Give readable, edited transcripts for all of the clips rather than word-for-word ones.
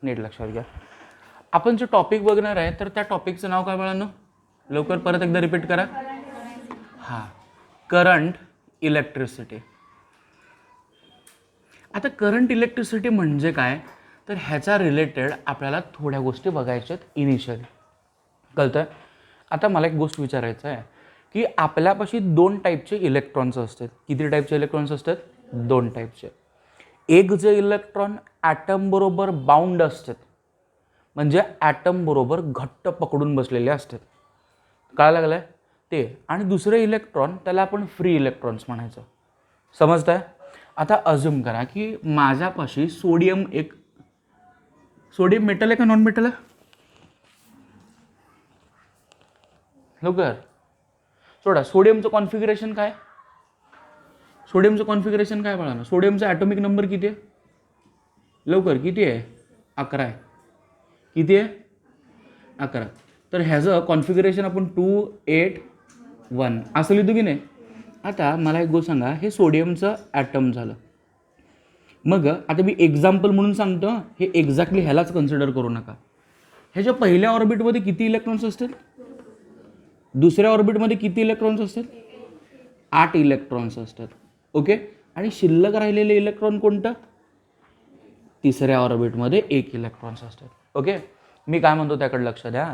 नीट लक्षात घ्या. आपण जो टॉपिक बघणार आहे तर त्या टॉपिकचं नाव काय बाळांनो? लवकर परत एकदा रिपीट करा. हां, करंट इलेक्ट्रिसिटी. आता करंट इलेक्ट्रिसिटी म्हणजे काय, तर ह्याच्या रिलेटेड आपल्याला थोड्या गोष्टी बघायच्यात इनिशियली. कळतं? आता मला एक गोष्ट विचारायचं आहे की आपल्यापाशी 2 टाईपचे इलेक्ट्रॉन्स असतात. किती टाईपचे इलेक्ट्रॉन्स असतात? 2 टाईपचे. एक जे इलेक्ट्रॉन ॲटम बरोबर बाउंड असतात, म्हणजे ॲटम बरोबर घट्ट पकडून बसलेले असतात. काय लागलं ते. आणि दुसरे इलेक्ट्रॉन त्याला आपण फ्री इलेक्ट्रॉन्स म्हणायचं. समजतंय? आता अज्युम करा की माझ्यापाशी सोडियम मेटल आहे का नॉन मेटल आहे? लवकर सोडा. सोडियमचं कॉन्फिगरेशन काय? सोडियमचं कॉन्फिगरेशन काय बाळांनो? सोडियमचा ॲटॉमिक नंबर किती आहे? लवकर किती आहे? 11 आहे. किती आहे? 11. तर ह्याचं कॉन्फिगरेशन आपण 281 असं लिहितो की नाही. आता मला एक गोष्ट सांगा, हे सोडियमचं ॲटम झालं. मग आता मी एक्झाम्पल म्हणून सांगतो, हे एक्झॅक्टली ह्यालाच कन्सिडर करू नका. ह्याच्या पहिल्या ऑर्बिटमध्ये किती इलेक्ट्रॉन्स असतात? दुसऱ्या ऑर्बिटमध्ये किती इलेक्ट्रॉन्स असतात? 8 इलेक्ट्रॉन्स असतात. ओके. आणि शिल्लक राहिलेले इलेक्ट्रॉन कोणतं? तिसऱ्या ऑर्बिटमध्ये 1 इलेक्ट्रॉन्स असतात. ओके. मी काय म्हणतो त्याकडे लक्ष द्या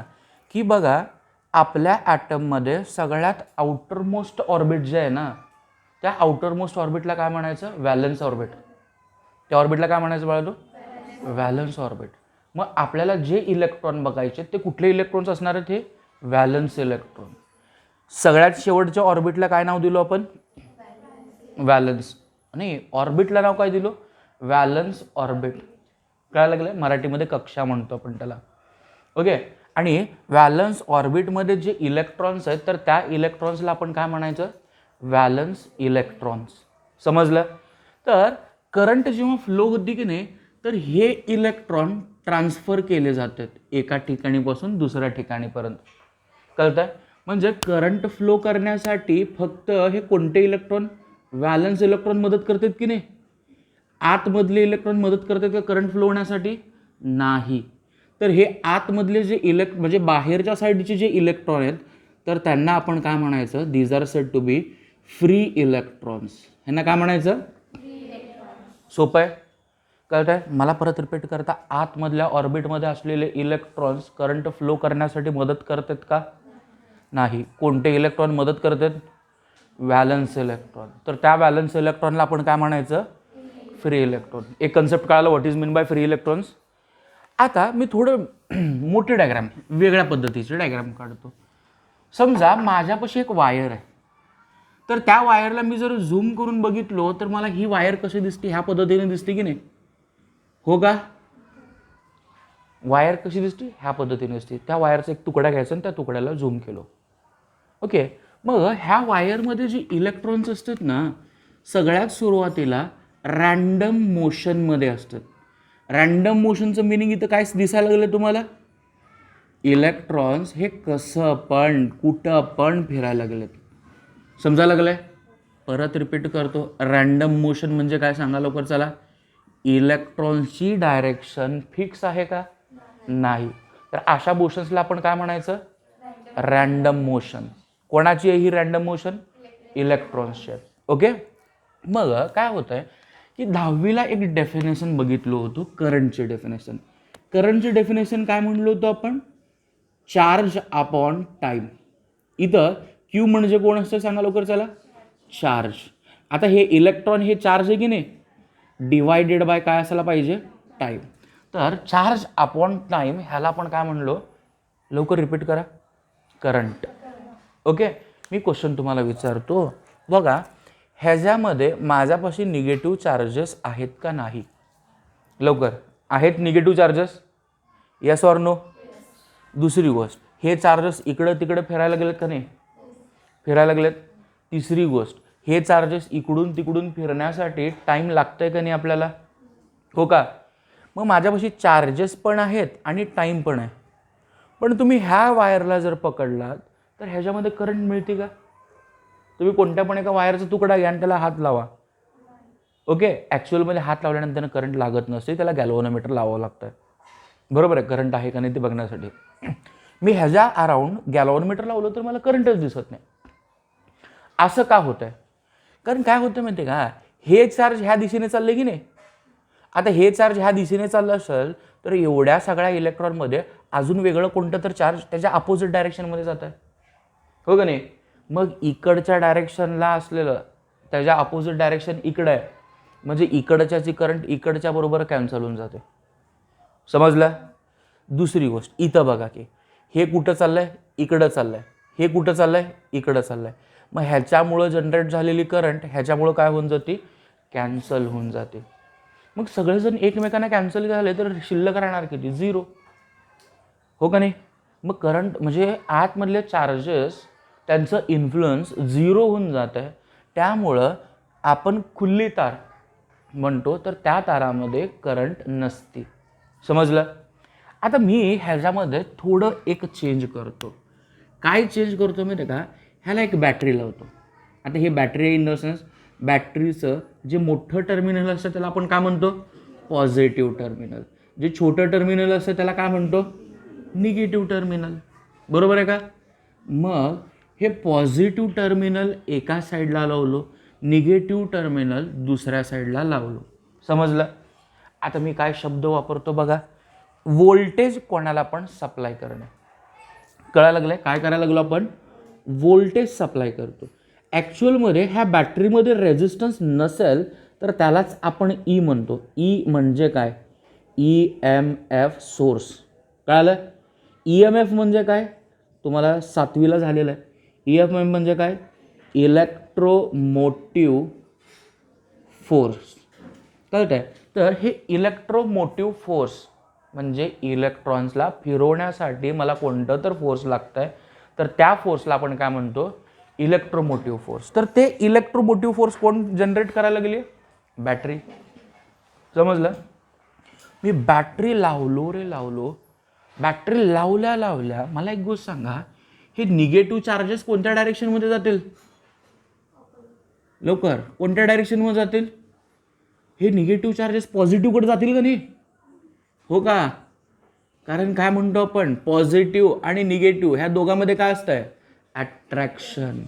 की बघा, आपल्या ॲटममध्ये सगळ्यात आउटरमोस्ट ऑर्बिट जे आहे ना, त्या आउटरमोस्ट ऑर्बिटला काय म्हणायचं? Valence orbit. त्या ऑर्बिटला काय म्हणायचं बाळा? तो व्हॅलन्स ऑर्बिट. मग आपल्याला जे इलेक्ट्रॉन बघायचे ते कुठले इलेक्ट्रॉन्स असणार आहेत? हे व्हॅलन्स इलेक्ट्रॉन. सगळ्यात शेवटच्या ऑर्बिटला काय नाव दिलो आपण? व्हॅलन्स. आणि ऑर्बिटला नाव काय दिलो? Valence orbit. काय लागलं? मराठीमध्ये कक्षा म्हणतो आपण त्याला. ओके. आणि व्हॅलन्स ऑर्बिटमध्ये जे इलेक्ट्रॉन्स आहेत तर त्या इलेक्ट्रॉन्सला आपण काय म्हणायचं? Valence electrons. समजलं? तर करंट जेव्हा फ्लो होती की नाही, तर हे इलेक्ट्रॉन ट्रान्सफर केले जातात एका ठिकाणीपासून दुसऱ्या ठिकाणीपर्यंत. कळतंय? म्हणजे करंट फ्लो करण्यासाठी फक्त हे कोणते इलेक्ट्रॉन? व्हॅलन्स इलेक्ट्रॉन मदत करतात की नाही? आतमधले इलेक्ट्रॉन मदत करतात का करंट फ्लो होण्यासाठी? नाही. तर हे आतमधले जे म्हणजे बाहेरच्या साईडचे जे इलेक्ट्रॉन आहेत तर त्यांना आपण काय म्हणायचं? These are said to be free electrons. ह्यांना काय म्हणायचं? सोपं आहे. कळत आहे? मला परत रिपीट करता, आतमधल्या ऑर्बिटमध्ये असलेले इलेक्ट्रॉन्स करंट फ्लो करण्यासाठी मदत करतात का? नाही. कोणते इलेक्ट्रॉन मदत करतात? Valence electron. तर त्या व्हॅलन्स इलेक्ट्रॉनला आपण काय म्हणायचं? Free electron. एक कन्सेप्ट कळाला what is mean by free electrons. आता मी थोडं मोठी डायग्राम, वेगळ्या पद्धतीची डायग्राम काढतो. समजा माझ्यापाशी एक वायर आहे, तर त्या वायरला मी जर झूम करून बघितलो तर मला ही वायर कशी दिसते? ह्या पद्धतीने दिसते की नाही? हो का? वायर कशी दिसते? ह्या पद्धतीने दिसते. त्या वायरचा एक तुकडा घ्यायचा आणि त्या तुकड्याला झूम केलो. ओके. मग ह्या वायरमध्ये जे इलेक्ट्रॉन्स असतात ना, सगळ्यात सुरुवातीला रँडम मोशनमध्ये असतात. रँडम मोशनचं मिनिंग इथं काय दिसायला लागलं तुम्हाला? इलेक्ट्रॉन्स हे कसं पण कुठं पण फिरायला लागलेत. समजायला लागलंय? परत रिपीट करतो. रँडम मोशन म्हणजे काय सांगा लवकर चला. इलेक्ट्रॉन्सची डायरेक्शन फिक्स आहे का? नाही. तर अशा मोशन्सला आपण काय म्हणायचं? Random motion. कोणाची आहे ही रँडम मोशन? इलेक्ट्रॉन्सची. ओके. मग काय होतंय की 10वीला एक डेफिनेशन बघितलं होतं, करंटची डेफिनेशन. करंटची डेफिनेशन काय म्हणलो होतो आपण? Charge upon time. इथं क्यू म्हणजे कोण असतं सांगा लवकर चला? चार्ज. आता हे इलेक्ट्रॉन हे चार्ज आहे की नाही, डिवायडेड बाय काय असायला पाहिजे? टाईम. तर चार्ज अपॉन टाईम ह्याला आपण काय म्हणलो? लवकर रिपीट करा. करंट. ओके. मी क्वेश्चन तुम्हाला विचारतो बघा, ह्याच्यामध्ये माझ्यापाशी निगेटिव्ह चार्जेस आहेत का नाही? लवकर. आहेत negative charges? Yes or no? दुसरी गोष्ट, हे चार्जेस इकडं तिकडे फिरायला गेलेत का नाही? फिरायला लागलेत. तिसरी गोष्ट, हे चार्जेस इकडून तिकडून फिरण्यासाठी टाईम लागतंय का नाही आपल्याला? हो का? मग माझ्यापाशी चार्जेस पण आहेत आणि टाईम पण आहे. पण तुम्ही ह्या वायरला जर पकडलात तर ह्याच्यामध्ये करंट मिळते का? तुम्ही कोणत्या पण एका वायरचा तुकडा घ्या आणि त्याला हात लावा. ओके. ॲक्च्युअलमध्ये हात लावल्यानंतर करंट लागत नसते, त्याला गॅल्व्हॅनोमीटर लावावं लागतं. बरोबर आहे, करंट आहे का नाही ते बघण्यासाठी. मी ह्याच्या अराउंड गॅलॉनमीटर लावलं तर मला करंटच दिसत नाही. असं का होत आहे? कारण काय होतं माहिती आहे का, हे चार्ज ह्या दिशेने चालले की नाही. आता हे चार्ज ह्या दिशेने चाललं असेल तर एवढ्या सगळ्या इलेक्ट्रॉनमध्ये अजून वेगळं कोणतं तर चार्ज त्याच्या अपोजिट डायरेक्शनमध्ये जात आहे, हो का नाही. मग इकडच्या डायरेक्शनला असलेलं त्याच्या अपोजिट डायरेक्शन इकडं आहे, म्हणजे इकडच्याची करंट इकडच्या बरोबर कॅन्सल होऊन जाते. समजलं. दुसरी गोष्ट इथं बघा की हे कुठं चाललंय, इकडं चाललंय, हे कुठं चाललंय, इकडं चाललंय. मग ह्याच्यामुळं जनरेट झालेली करंट ह्याच्यामुळं काय होऊन जाते, कॅन्सल होऊन जाते. मग सगळेजण एकमेकांना कॅन्सल झाले तर शिल्लक राहणार किती, 0, हो का नाही. मग करंट म्हणजे आतमधले चार्जेस त्यांचं इन्फ्लुअन्स 0 होऊन जात आहे. त्यामुळं आपण खुली तार म्हणतो तर त्या तारामध्ये करंट नसते. समजलं. आता मी ह्याच्यामध्ये थोडं एक चेंज करतो. काय चेंज करतो माहिती आहे का, ह्याला एक बॅटरी लावतो. आता हे बॅटरी इन द सेन्स बॅटरीचं जे मोठं टर्मिनल असतं त्याला आपण काय म्हणतो, पॉझिटिव्ह टर्मिनल. जे छोटं टर्मिनल असतं त्याला काय म्हणतो, निगेटिव्ह टर्मिनल. बरोबर आहे का. मग हे पॉझिटिव्ह टर्मिनल एका साईडला लावलो, निगेटिव्ह टर्मिनल दुसऱ्या साईडला लावलो. समजलं. आता मी काय शब्द वापरतो बघा, व्होल्टेज कोणाला पण सप्लाय करणे. कळायला लागलंय काय करायला लागलो आपण, व्होल्टेज सप्लाय करतो. ॲक्च्युअलमध्ये ह्या बॅटरीमध्ये रेझिस्टन्स नसेल तर त्यालाच आपण ई म्हणतो. ई म्हणजे काय, EMF सोर्स. कळालं. EMF म्हणजे काय, तुम्हाला 7वीला झालेलं आहे. EMF म्हणजे काय, इलेक्ट्रोमोटिव्ह फोर्स. कळत आहे. तर हे इलेक्ट्रोमोटिव्ह फोर्स म्हणजे इलेक्ट्रॉन्सला फिरवण्यासाठी मला कोणतं तर फोर्स लागतं आहे, तर त्या फोर्सला आपण काय म्हणतो, इलेक्ट्रोमोटिव्ह फोर्स. तर ते इलेक्ट्रोमोटिव्ह फोर्स कोण जनरेट करायला लागली, बॅटरी. समजलं. मी बॅटरी लावलो रे लावलो, बॅटरी लावल्या लावल्या मला एक गोष्ट सांगा, हे निगेटिव्ह चार्जेस कोणत्या डायरेक्शनमध्ये जातील, लवकर कोणत्या डायरेक्शनमध्ये जातील, हे निगेटिव्ह चार्जेस पॉझिटिव्हकडे जातील का नाही, हो का. कारण काय म्हणतो आपण, पॉझिटिव्ह आणि निगेटिव्ह ह्या दोघांमध्ये काय असतंय, अट्रॅक्शन.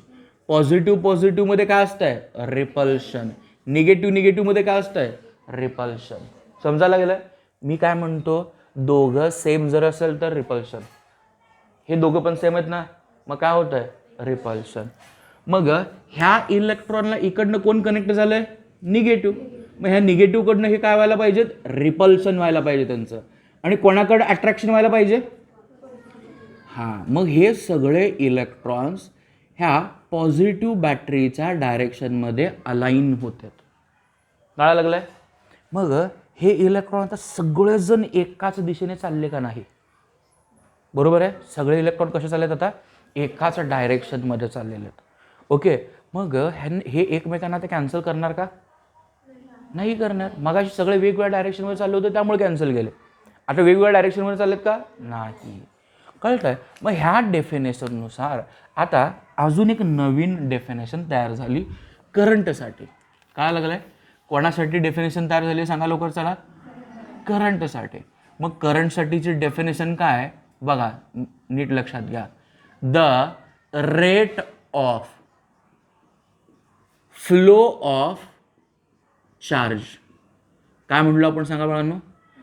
पॉझिटिव्ह पॉझिटिव्हमध्ये काय असतंय, रिपल्शन. निगेटिव्ह निगेटिव्हमध्ये काय असतंय, रिपल्शन. समजायला गेलं. मी काय म्हणतो, दोघं सेम जर असेल तर रिपल्शन, हे दोघं पण सेम आहेत ना, मग काय होत आहे, रिपल्शन. मग ह्या इलेक्ट्रॉनला इकडनं कोण कनेक्ट झालंय, निगेटिव्ह. मग ह्या निगेटिव्हकडनं हे काय व्हायला पाहिजेत, रिपल्शन व्हायला पाहिजे त्यांचं. आणि कोणाकडे अट्रॅक्शन व्हायला पाहिजे, हां. मग हे सगळे इलेक्ट्रॉन्स ह्या पॉझिटिव्ह बॅटरीच्या डायरेक्शनमध्ये अलाइन होतात. कळायला लागलंय. मग हे इलेक्ट्रॉन आता सगळेजण एकाच दिशेने चालले का नाही, बरोबर आहे. सगळे इलेक्ट्रॉन कसे चाललेत आता, एकाच डायरेक्शनमध्ये चाललेले आहेत. ओके. मग हे एकमेकांना ते कॅन्सल करणार का, नाही करणार. मगाशी सगळे वेगवेगळ्या डायरेक्शनमध्ये चालले होते त्यामुळे कॅन्सल गेले. आता वेगवेगळ्या डायरेक्शनमध्ये चाललेत का, नाही. कळतं आहे. मग ह्या डेफिनेशननुसार आता अजून एक नवीन डेफिनेशन तयार झाली करंटसाठी. काय लागलं आहे, कोणासाठी डेफिनेशन तयार झाली सांगा लवकर चला, करंटसाठी. मग करंटसाठीची डेफिनेशन काय बघा, नीट लक्षात घ्या. The rate of flow of charge. काय म्हणलो आपण सांगा बाळांनो,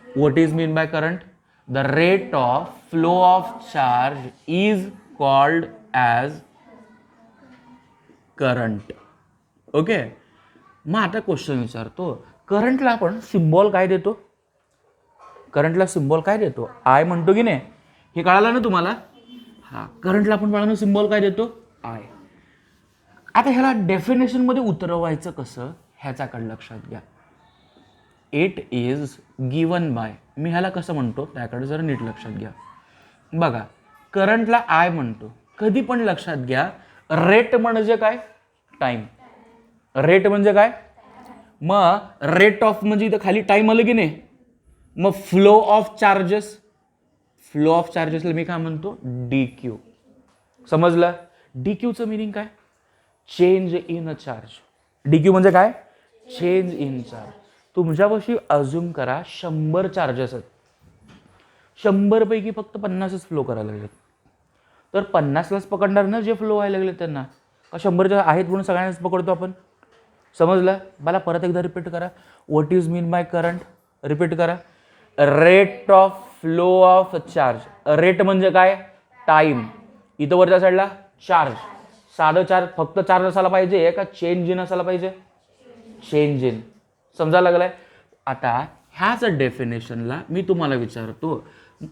what is mean by current, the rate of flow of charge is called as current. Okay. मग आता क्वेश्चन विचारतो, करंटला आपण सिम्बॉल काय देतो, करंटला सिम्बॉल काय देतो, आय म्हणतो की नाही, हे कळालं ना तुम्हाला. हा, करंटला आपण बाळांनो सिम्बॉल काय देतो, आय. आता ह्याला डेफिनेशनमध्ये उतरवायचं कसं ह्याच्याकडे लक्षात घ्या. इट इज गिवन बाय, मी ह्याला कसं म्हणतो त्याकडे जरा नीट लक्षात घ्या. बघा, करंटला आय म्हणतो, कधी पण लक्षात घ्या, रेट म्हणजे काय, टाइम. रेट म्हणजे काय, मग रेट ऑफ म्हणजे इथं खाली टाइम आलं की नाही. मग flow of charges, flow of चार्जेसला मी काय म्हणतो, DQ. समजलं. DQचं मिनिंग काय, change in a charge. DQ म्हणजे काय, चेंज इन चार्ज. तुमच्यापाशी अज्युम करा 100 चार्जेस आहेत. 100 पैकी फक्त 50च फ्लो करायला लागलेत. तर 50लाच पकडणार ना जे फ्लो व्हायला लागले त्यांना, का 100 आहेत म्हणून सगळ्यांनाच पकडतो आपण. समजलं? मला परत एकदा रिपीट करा. What is mean by current? Repeat करा. Rate of flow of charge. Rate म्हणजे काय? टाइम. इथं वरच्या साईडला चार्ज. साधं चार्ज फक्त चार्ज असायला पाहिजे का चेंज इन असायला पाहिजे? Change in. समजायला लागलाय? आता ह्याच डेफिनेशनला मी तुम्हाला विचारतो,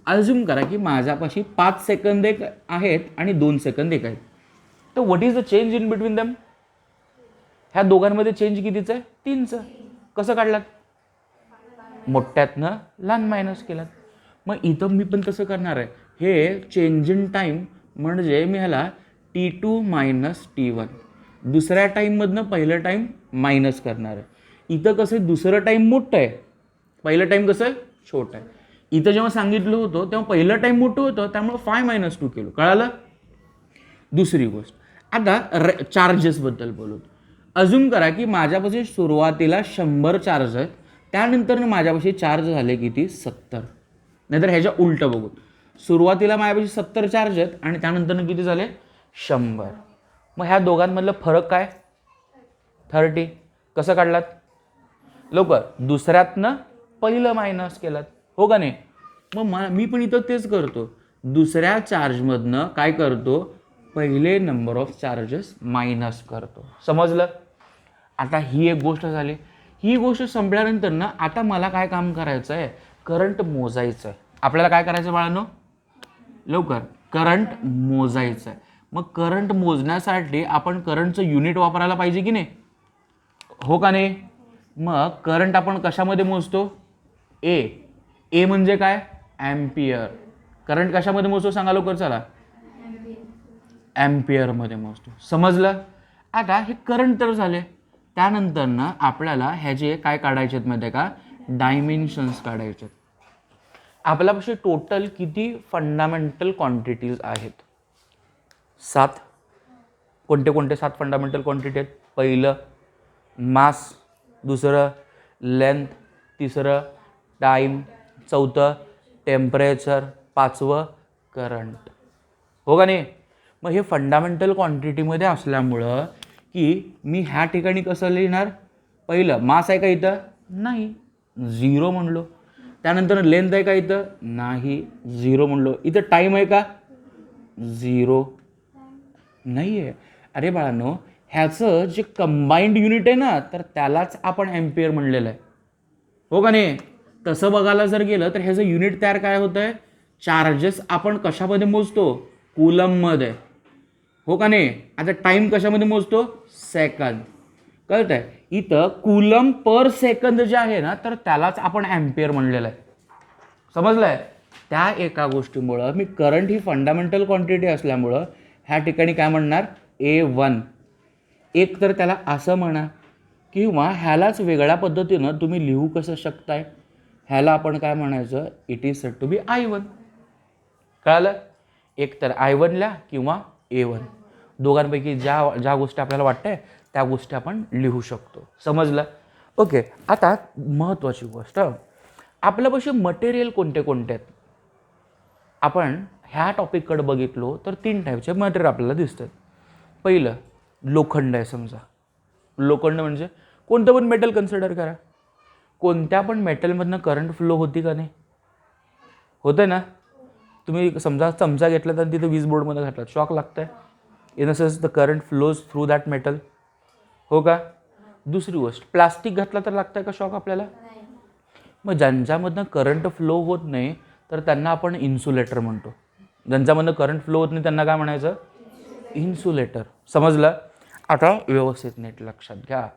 अज्युम करा की माझ्यापाशी 5 सेकंद एक आहेत आणि 2 सेकंद एक आहेत. तर what is the change in between them? ह्या दोघांमध्ये चेंज कितीचं आहे? 3चं. कसं काढलात? मोठ्यातनं लहान मायनस केलात. मग इथं मी पण तसं करणार आहे. हे चेंज इन टाईम म्हणजे मी ह्याला T2 मायनस T1 दुसऱ्या टाईममधनं पहिलं टाईम मायनस करणार आहे. इथं कसं दुसरं टाईम मोठं आहे, पहिलं टाईम कसं छोटं आहे. इथं जेव्हा सांगितलं होतं तेव्हा पहिलं टाईम मोठं होतं, त्यामुळे 5 - 2 केलं. कळालं? दुसरी गोष्ट, आता चार्जेसबद्दल बोलू. अजून करा की माझ्यापाशी सुरुवातीला 100 चार्ज आहेत, त्यानंतर माझ्यापाशी चार्ज झाले किती? 70. नाहीतर ह्याच्या उलटं बघू. सुरुवातीला माझ्यापाशी 70 चार्ज आहेत आणि त्यानंतर किती झाले? 100. मग ह्या दोघांमधलं फरक काय? 30. कसं काढलात? लवकर. दुसऱ्यातनं पहिलं मायनस केलात, हो का नाही? मग मी पण इथं तेच करतो. दुसऱ्या चार्जमधनं काय करतो? पहिले नंबर ऑफ चार्जेस मायनस करतो. समजलं? आता ही एक गोष्ट झाली. ही गोष्ट संपल्यानंतर ना आता मला काय काम करायचं आहे? करंट मोजायचं आहे. आपल्याला काय करायचं बाळांनो? लवकर. करंट मोजायचं आहे. मग करंट मोजण्यासाठी आपण करंटचं युनिट वापरायला पाहिजे की नाही, हो का नाही? मग करंट आपण कशामध्ये मोजतो? ए म्हणजे काय? ॲम्पियर. करंट कशामध्ये मोजतो सांगा लवकर चला? ॲम्पियरमध्ये मोजतो. समजलं? आता हे करंट तर झाले. त्यानंतर ना आपल्याला ह्याचे काय काढायचे आहेत माहिती आहे का? डायमेन्शन्स काढायचे आहेत. आपल्यापाशी टोटल किती फंडामेंटल क्वांटिटीज आहेत? 7. कोणते कोणते 7 फंडामेंटल क्वांटिटी आहेत? पहिलं मास, दुसरं लेंथ, तिसरं टाईम, चौथं टेम्परेचर, 5वं करंट, हो का नाही? मग हे फंडामेंटल क्वांटिटीमध्ये असल्यामुळं की मी ह्या ठिकाणी कसं लिहिणार? पहिलं मास आहे का इथं? नाही, 0 म्हणलो. त्यानंतर लेंथ आहे का इथं? नाही, 0 म्हणलो. इथं टाईम आहे का? 0 नाही आहे. अरे बाळांनो, ह्याचं जे कंबाईंड युनिट आहे ना, तर त्यालाच आपण ॲम्पियर म्हणलेलं आहे, हो का नाही? तसं बघायला जर गेलं तर ह्याचं युनिट तयार काय होतं आहे? चार्जेस आपण कशामध्ये मोजतो? कुलममध्ये, हो का नाही? आता टाईम कशामध्ये मोजतो? सेकंद. कळत आहे? इथं कुलम पर सेकंद जे आहे ना, तर त्यालाच आपण ॲम्पियर म्हणलेलं आहे. समजलं आहे? त्या एका गोष्टीमुळं मी करंट ही फंडामेंटल क्वांटिटी असल्यामुळं ह्या ठिकाणी काय म्हणणार? A1. एक तर त्याला असं म्हणा किंवा ह्यालाच वेगळ्या पद्धतीनं तुम्ही लिहू कसं शकताय? ह्याला आपण काय म्हणायचं? It is said to be I1. कळालं? एक तर I1 ला किंवा A1, दोघांपैकी ज्या गोष्टी आपल्याला वाटतंय त्या गोष्टी आपण लिहू शकतो. समजलं? ओके. आता महत्त्वाची गोष्ट, आपल्यापाशी मटेरियल कोणते कोणते आहेत? आपण ह्या टॉपिककडे बघितलो तर 3 टाईपचे मटेरियल आपल्याला दिसतात. पहिलं लोखंड आहे. समजा लोखंड म्हणजे कोणतं पण मेटल कन्सिडर करा. कोणत्या पण मेटलमधनं करंट फ्लो होती का नाही? होतं ना? तुम्ही समजा चमचा घेतला तर तिथं वीज बोर्डमध्ये घातला, शॉक लागतं आहे. In a sense the current flows through that metal, हो का? दुसरी गोष्ट, प्लास्टिक घातला तर लागतं का शॉक आपल्याला? मग ज्यांच्यामधनं करंट फ्लो होत नाही तर त्यांना आपण इन्सुलेटर म्हणतो. ज्यांच्यामधनं करंट फ्लो होत नाही त्यांना काय म्हणायचं? इन्सुलेटर. समजलं? आता व्यवस्थित नीट लक्षात घ्या.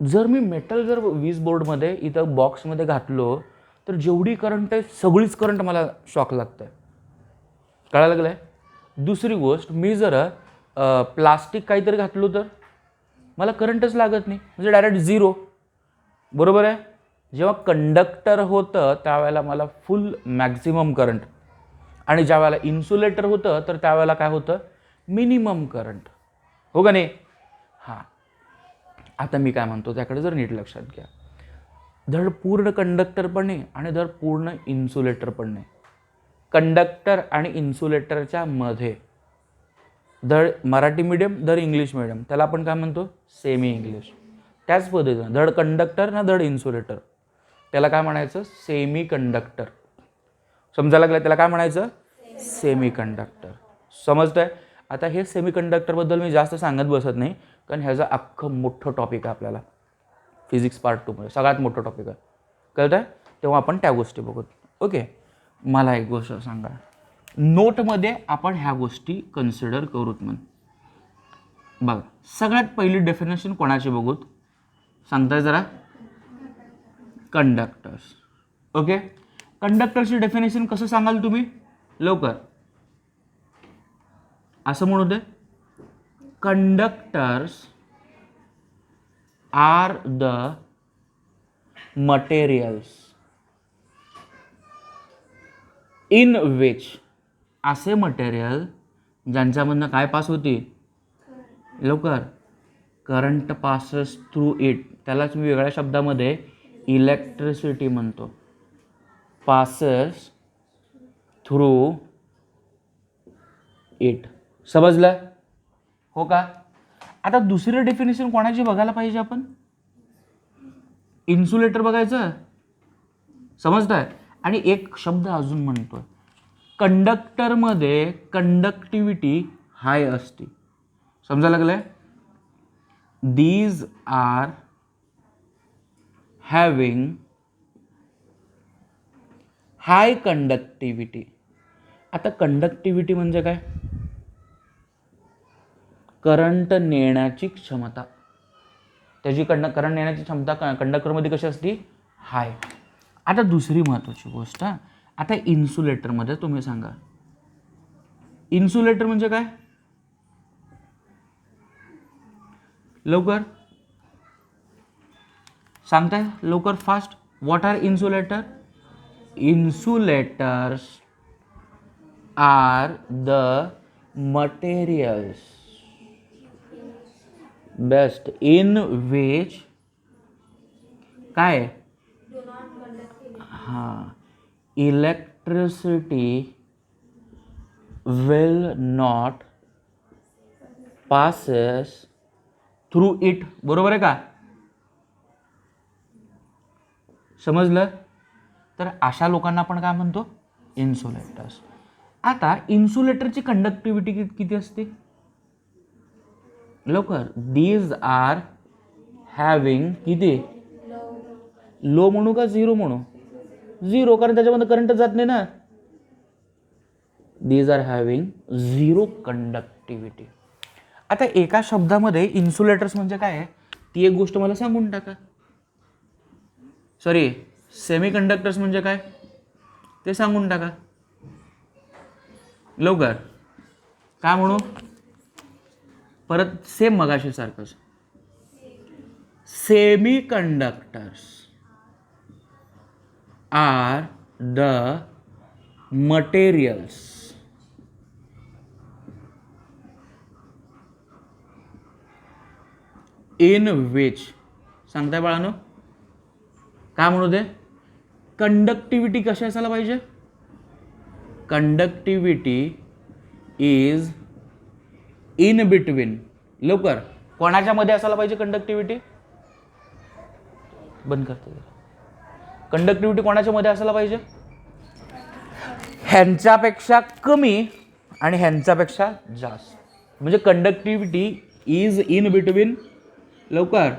जर मी मेटल जर वीज बोर्डमध्ये इथं बॉक्समध्ये घातलो तर जेवढी करंट आहे सगळीच करंट मला शॉक लागतं आहे. कळायला लागलं आहे? दुसरी गोष्ट, मी जर प्लास्टिक काहीतरी घातलो तर मला करंटच लागत नाही, म्हणजे डायरेक्ट 0. बरोबर आहे? जेव्हा कंडक्टर होतं त्यावेळेला मला फुल मॅक्झिमम करंट, आणि ज्या वेळेला इन्सुलेटर होतं तर त्यावेळेला काय होतं? मिनिमम करंट, हो का नाही? हां. आता मी काय म्हणतो त्याकडे जर नीट लक्षात घ्या. धड पूर्ण कंडक्टर पण नाही आणि धड पूर्ण इन्सुलेटर पण नाही. कंडक्टर आणि इन्सुलेटरच्या मध्ये, धड मराठी मीडियम धड इंग्लिश मीडियम, त्याला आपण काय म्हणतो? Semi English. त्याच पद्धतीनं धड कंडक्टर ना धड इन्सुलेटर, त्याला काय म्हणायचं? Semi conductor. समजायला लागलं? त्याला काय म्हणायचं? Semi conductor. समजतंय? आता हे सेमी कंडक्टरबद्दल मी जास्त सांगत बसत नाही, कारण ह्याचं अख्खं मोठं टॉपिक आहे आपल्याला फिजिक्स पार्ट 2 मध्ये, सगळ्यात मोठं टॉपिक आहे. कळतं आहे? तेव्हा आपण त्या गोष्टी बघू. ओके, मला एक गोष्ट सांगा, नोटमध्ये आपण ह्या गोष्टी कन्सिडर करूत म्हण. बघा, सगळ्यात पहिली डेफिनेशन कोणाची बघूत? सांगताय जरा? कंडक्टर्स. ओके, कंडक्टरची डेफिनेशन कसं सांगाल तुम्ही? लवकर असं म्हणू दे, conductors are the materials in which, असे मटेरियल ज्यांच्यामधनं काय पास होती? लवकर, करंट पासेस थ्रू इट. त्यालाच मी वेगळ्या शब्दामध्ये इलेक्ट्रिसिटी म्हणतो. Passes through it. समजलं हो का? आता दुसरी डेफिनेशन कोणाची बघायला पाहिजे आपण? इन्सुलेटर बघायचं. समजतंय? आणि एक शब्द अजून म्हणतोय, कंडक्टरमध्ये कंडक्टिव्हिटी हाय असते. समजायला लागलंय? These are having high conductivity. आता कंडक्टिव्हिटी म्हणजे काय? करंट नेण्याची क्षमता. त्याची करंट नेण्याची क्षमता कंडक्टरमध्ये कशी असते? हाय. आता दुसरी महत्त्वाची गोष्ट, आता इन्सुलेटरमध्ये तुम्ही सांगा, इन्सुलेटर म्हणजे काय? लवकर सांगताय? लवकर, fast. What are insulator? Insulators are the materials best in which काय? हां, electricity will not passes through it. बरोबर आहे का? समजलं? तर अशा लोकांना आपण काय म्हणतो? इन्सुलेटर्स. आता इन्सुलेटरची कंडक्टिव्हिटी किती असते? लवकर, दीज आर हॅविंग किती? लो म्हणू का झिरो म्हणू? झिरो, कारण त्याच्यामध्ये करंट जात नाही ना. These are having zero conductivity. आता एका शब्दामध्ये इन्सुलेटर्स म्हणजे काय आहे ती एक गोष्ट मला सांगून टाका. सॉरी, सेमी कंडक्टर्स म्हणजे काय ते सांगून टाका लवकर. काय म्हणू? परत सेम मगाशी सारखंच, semiconductors are the materials in which. सांगताय बाळांनो? काय म्हणू दे? कंडक्टिव्हिटी कशी असायला पाहिजे? Conductivity is in between. लवकर, कोणाच्या मध्ये असायला पाहिजे कंडक्टिव्हिटी? बंद करते. कंडक्टिव्हिटी कोणाच्या मध्ये असायला पाहिजे? ह्यांच्यापेक्षा कमी आणि ह्यांच्यापेक्षा जास्त. म्हणजे कंडक्टिव्हिटी इज इन बिटवीन. लवकर,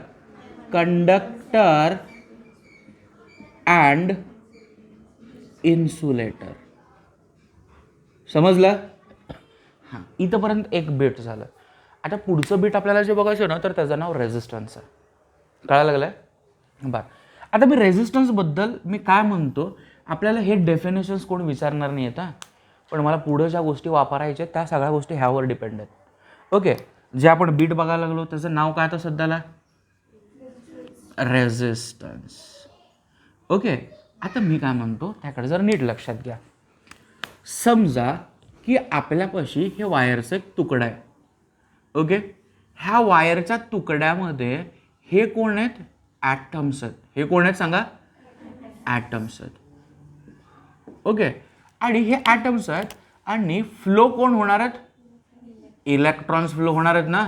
कंडक्टर अँड इन्सुलेटर. समजलं? हां, इथंपर्यंत एक बीट झालं. आता पुढचं बीट आपल्याला जे बघायचं ना, तर त्याचं नाव रेझिस्टन्स आहे. कळायला लागलं आहे? बरं, आता मी रेझिस्टन्सबद्दल मी काय म्हणतो, आपल्याला हे डेफिनेशन्स कोण विचारणार नाही आहेत. पण मला पुढं ज्या गोष्टी वापरायच्या त्या सगळ्या गोष्टी ह्यावर डिपेंड आहेत. ओके, जे आपण बीट बघायला लागलो त्याचं नाव काय आता सध्याला? रेझिस्टन्स. ओके, आता मी काय म्हणतो त्याकडे जर नीट लक्षात घ्या. समजा की आपल्यापाशी हे वायरचा एक तुकडा आहे. ओके, ह्या वायरच्या तुकड्यामध्ये हे कोण आहेत? ॲटम्स आहेत. हे कोण आहेत सांगा? ॲटम्स आहेत. ओके, आणि हे ॲटम्स आहेत आणि फ्लो कोण होणार आहेत? इलेक्ट्रॉन्स फ्लो होणार आहेत ना.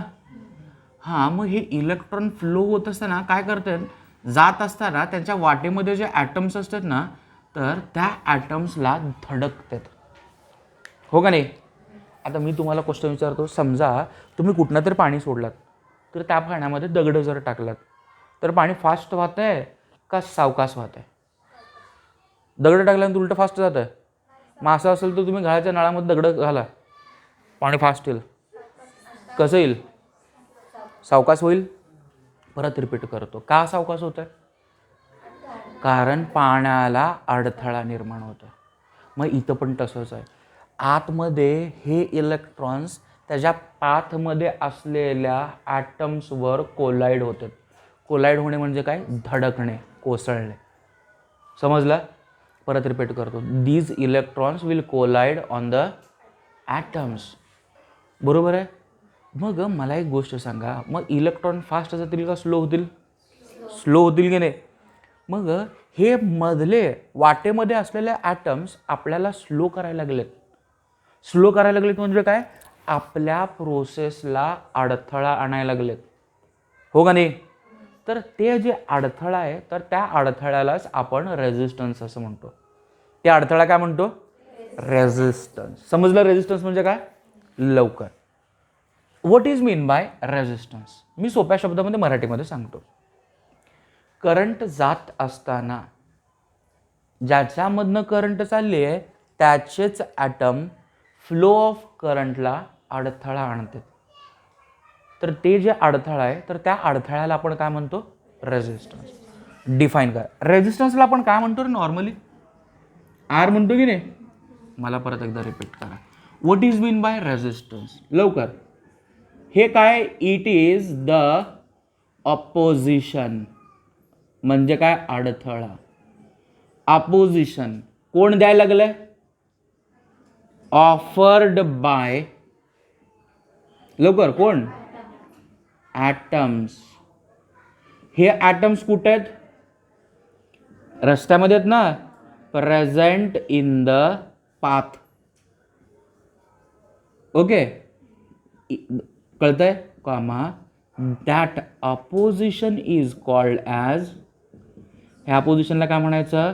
हां, मग हे इलेक्ट्रॉन फ्लो होत असताना काय करतात, जात असताना त्यांच्या वाटेमध्ये जे ॲटम्स असतात ना, तर त्या ॲटम्सला धडकतात, हो का नाही? आता मी तुम्हाला क्वेश्चन विचारतो, समजा तुम्ही कुठनं तरी पाणी सोडलात, तर त्या पाण्यामध्ये दगड जर टाकलात तर पाणी फास्ट वाहत आहे का सावकाश वाहत आहे? दगड टाकल्यानंतर उलटं फास्ट जात आहे. मग असं असेल तर तुम्ही घराच्या नळामध्ये दगड घाला, पाणी फास्ट येईल. कसं येईल? सावकाश होईल. परत रिपीट करतो, का सावकाश होत आहे? कारण पाण्याला अडथळा निर्माण होतो. मग इथं पण तसंच आहे. आतमध्ये हे इलेक्ट्रॉन्स त्याच्या पाथमध्ये असलेल्या ॲटम्सवर कोलाईड होतात. कोलाईड होणे म्हणजे काय? धडकणे, कोसळणे. समजलं? परत रिपीट करतो, these electrons will collide on the atoms. बरोबर आहे. मग मला एक गोष्ट सांगा, मग इलेक्ट्रॉन फास्ट जातील का स्लो होतील? स्लो होतील की नाही? मग हे मधले वाटेमध्ये असलेले ॲटम्स आपल्याला स्लो करायला लागलेत. स्लो करायला लागलेत म्हणजे काय? आपल्या प्रोसेसला अडथळा आणायला लागलेत, हो का नाही? तर ते जे अडथळा आहे, तर त्या अडथळ्यालाच आपण रेझिस्टन्स असं म्हणतो. ते अडथळा काय म्हणतो? रेझिस्टन्स. समजलं रेझिस्टन्स म्हणजे काय? लवकर. What is mean by resistance? मी सोप्या शब्दामध्ये मराठीमध्ये सांगतो. करंट जात असताना ज्याच्यामधनं करंट चालली आहे त्याचेच ॲटम फ्लो ऑफ करंटला अडथळा आणतात. तर ते जे अडथळा आहे, तर त्या अडथळ्याला आपण काय म्हणतो? रेझिस्टन्स. डिफाईन करा. रेझिस्टन्सला आपण काय म्हणतो रे नॉर्मली? आर म्हणतो की नाही? मला परत एकदा रिपीट करा. What is mean by resistance? लवकर. हे काय? It is the opposition. म्हणजे काय? अडथळा. ऑपोजिशन कोण द्यायला लागलंय? ऑफर्ड बाय, लवकर, कोण? ॲटम्स. हे ॲटम्स कुठे आहेत? रस्त्यामध्ये आहेत ना. Present in the path. Okay, कळतंय? कामा that opposition is called as, ह्या पोझिशनला काय म्हणायचं?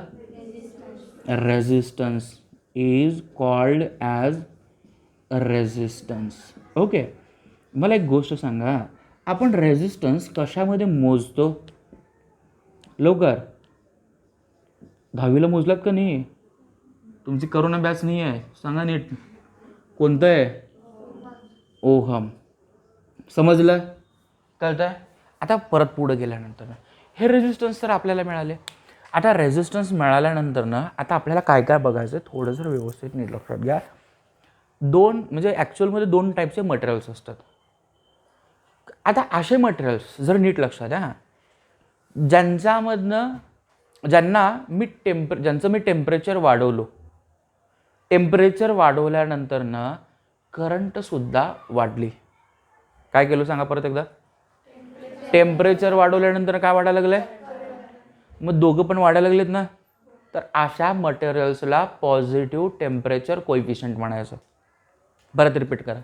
Resistance. Is called as resistance. Okay, मला एक गोष्ट सांगा, आपण रेझिस्टन्स कशामध्ये मोजतो? लवकर. 10वीला मोजलात का नाही? तुमची करोना बॅच नाही आहे, सांगा नीट. कोणतं आहे? ओहम. समजलं? कळतंय? आता परत पुढे गेल्यानंतर हे रेझिस्टन्स तर आपल्याला मिळाले. आता रेझिस्टन्स मिळाल्यानंतर ना, आता आपल्याला काय काय बघायचं आहे, थोडंसं व्यवस्थित नीट लक्षात घ्या. म्हणजे ॲक्च्युअलमध्ये 2 टाईपचे मटेरियल्स असतात. आता असे मटेरियल्स जर नीट लक्षात द्या, ज्यांचं मी टेम्परेचर वाढवलो, टेम्परेचर वाढवल्यानंतर ना करंटसुद्धा वाढली. काय केलं सांगा परत एकदा? टेम्परेचर वाढवल्यानंतर काय वाढायला लागलंय? मग दोघं पण वाढायला लागलेत ना. तर अशा मटेरियल्सला पॉझिटिव्ह टेम्परेचर कोएफिशियंट म्हणायचं. परत रिपीट करा,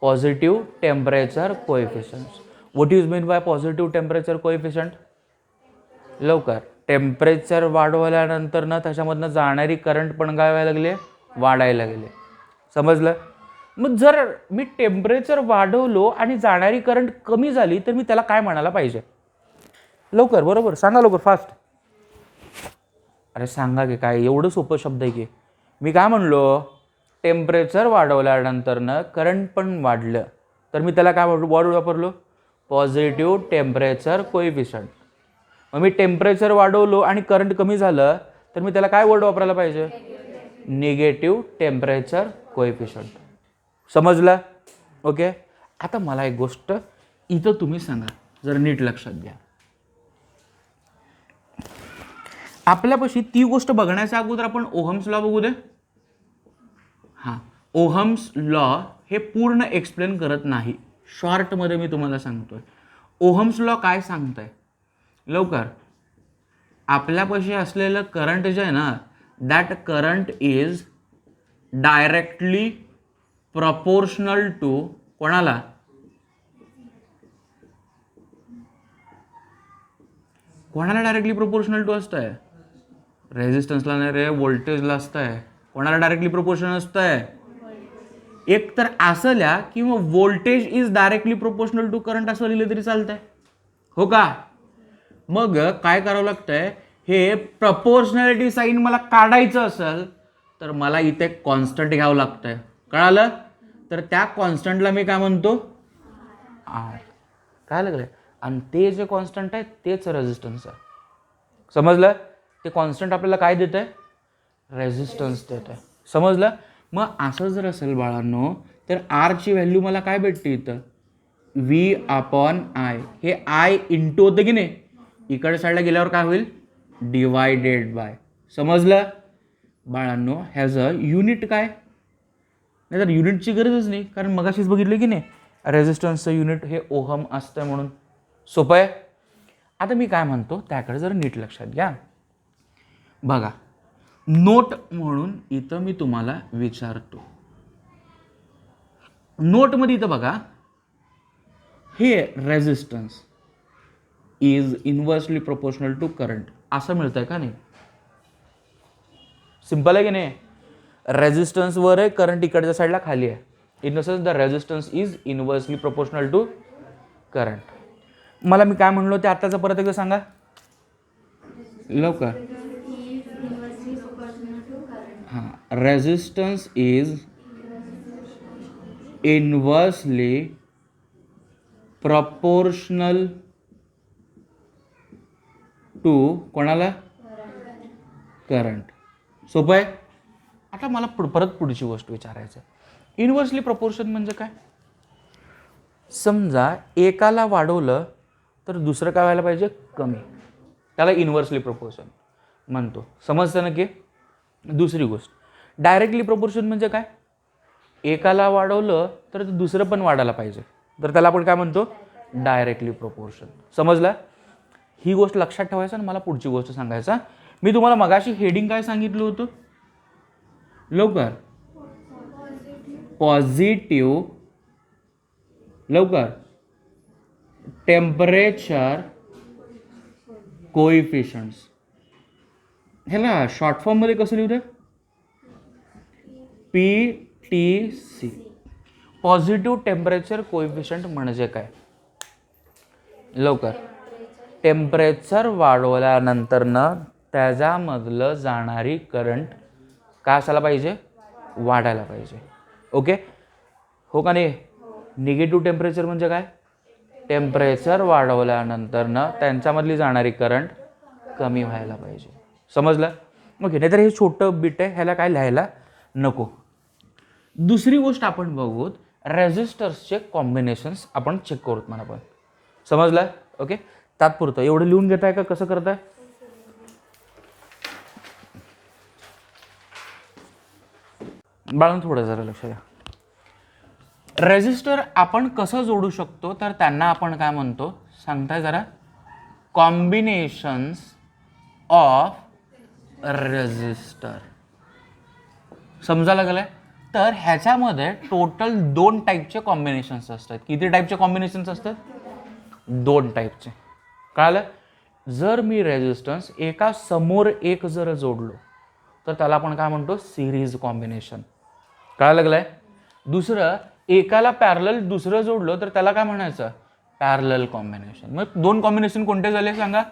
positive temperature coefficient. What is mean bye positive temperature coefficient? लवकर. टेम्परेचर वाढवल्यानंतर ना त्याच्यामधनं जाणारी करंट पण काय व्हायला लागली? वाढायला लागली. समजलं? मग जर मी टेम्परेचर वाढवलो आणि जाणारी करंट कमी झाली तर मी त्याला काय म्हणायला पाहिजे? लवकर, बरोबर, सांगा लवकर, फास्ट. अरे सांगा की, काय एवढं सोपं शब्द आहे की. मी काय म्हणलो? टेम्परेचर वाढवल्यानंतरनं करंट पण वाढलं तर मी त्याला काय वर्ड वापरलो? Positive temperature coefficient. मग मी टेम्परेचर वाढवलो आणि करंट कमी झालं तर मी त्याला काय वर्ड वापरायला पाहिजे? Negative temperature coefficient. समजलं? ओके. आता मला एक गोष्ट इथं तुम्ही सांगा, जर नीट लक्षात घ्या. आपल्यापाशी ती गोष्ट बघण्याच्या अगोदर आपण ओहम्स लॉ बघू दे. हां, ओहम्स लॉ हे पूर्ण एक्सप्लेन करत नाही, शॉर्टमध्ये मी तुम्हाला सांगतोय. ओहम्स लॉ काय सांगताय? लवकर, आपल्यापाशी असलेलं करंट जे आहे ना, that current is directly proportional to कोणाला? कोणाला डायरेक्टली प्रोपोर्शनल टू असतंय? रेझिस्टन्सला नाही रे, व्होल्टेजला असतंय. कोणाला डायरेक्टली प्रोपोर्शनल असतंय? एक तर असं लिहा किंवा voltage is directly proportional to current असं लिहिलं तरी चालतंय, हो का? मग काय करावं लागतंय, हे प्रपोर्शनॅलिटी साईन मला काढायचं असेल तर मला इथे कॉन्स्टंट घ्यावं लागतंय. कळालं? तर त्या कॉन्स्टंटला मी काय म्हणतो? आर. काय लागलंय? आणि ते जे कॉन्स्टंट आहे तेच रेझिस्टन्स आहे. समजलं? ते कॉन्स्टंट आपल्याला काय देत आहे? रेझिस्टन्स देत आहे. समजलं? मग असं जर असेल बाळांनो, तर आरची व्हॅल्यू मला काय भेटते इथं? V upon I. हे आय इंटू होतं की नाही, इकडे साईडला गेल्यावर काय होईल? Divided by. समजलं बाळांनो? ह्याज अ युनिट काय? नाही तर युनिटची गरजच नाही, कारण मगाशीच बघितलं की नाही, रेझिस्टन्सचं युनिट हे ओहम असतं म्हणून. सोपं आहे. आता मी काय म्हणतो त्याकडे जरा नीट लक्षात घ्या. बघा, नोट म्हणून इथं मी तुम्हाला विचारतो. नोटमध्ये इथं बघा, हे resistance is inversely proportional to current असं मिळतंय का नाही? सिंपल आहे की नाही? रेझिस्टन्सवर आहे, करंट इकडच्या साईडला खाली आहे. In the sense the resistance is inversely proportional to current. मला मी काय म्हणलो ते आत्ताचं परत एकदा सांगा लवकर. हां, resistance is inversely proportional to कोणाला? करंट. सोपं आहे. आता मला परत पुढची गोष्ट विचारायचं आहे. इन्व्हर्सली प्रपोर्शन म्हणजे काय? समजा एकाला वाढवलं तर दुसरं काय व्हायला पाहिजे? कमी. त्याला इन्व्हर्सली प्रपोर्शन म्हणतो. समजतं ना? की दुसरी गोष्ट, डायरेक्टली प्रपोर्शन म्हणजे काय? एकाला वाढवलं तर दुसरं पण वाढायला पाहिजे, तर त्याला आपण काय म्हणतो? Directly proportion. समजलं? ही गोष्ट लक्षात ठेवायचं आणि मला पुढची गोष्ट सांगायचा. मी तुम्हाला मगाशी हेडिंग काय सांगितलं होतं लवकर? पॉझिटिव्ह लवकर टेम्परेचर कोइफिशियंट्स. ह्याला शॉर्ट फॉर्ममध्ये कसं लिहू दे? PTC. पॉझिटिव्ह टेम्परेचर कोइफिशियंट म्हणजे काय? लवकर, टेम्परेचर वाढवल्यानंतरनं त्याच्यामधलं जाणारी करंट काय असायला पाहिजे? वाढायला पाहिजे. ओके, हो का नाही? निगेटिव्ह टेम्परेचर म्हणजे काय? टेम्परेचर वाढवल्यानंतरनं त्यांच्यामधली जाणारी करंट कमी व्हायला पाहिजे. समजलं? ओके, नाहीतर हे छोटं बिट आहे, ह्याला काय लिहायला नको. दुसरी गोष्ट आपण बघूत, रेझिस्टर्सचे कॉम्बिनेशन्स आपण चेक करूत मला पण. समजलं? ओके, तात्पुरतं एवढं लिहून घेताय का? कसं करताय? बाळांनो थोडं जरा लक्ष द्या. रेझिस्टर आपण कसं जोडू शकतो, तर त्यांना आपण काय म्हणतो सांगताय जरा? Combinations of resistor. समजा लागलंय? तर ह्याच्यामध्ये टोटल 2 टाईपचे कॉम्बिनेशन्स असतात. किती टाईपचे कॉम्बिनेशन्स असतात? 2 टाईपचे. कळालं? जर मी रेझिस्टन्स एका समोर एक जर जोडलो तर त्याला आपण काय म्हणतो? Series combination. कळालं लागलंय? दुसरं, एकाला पॅरलल दुसरं जोडलं तर त्याला काय म्हणायचं? Parallel combination. मग 2 कॉम्बिनेशन कोणते झाले सांगा?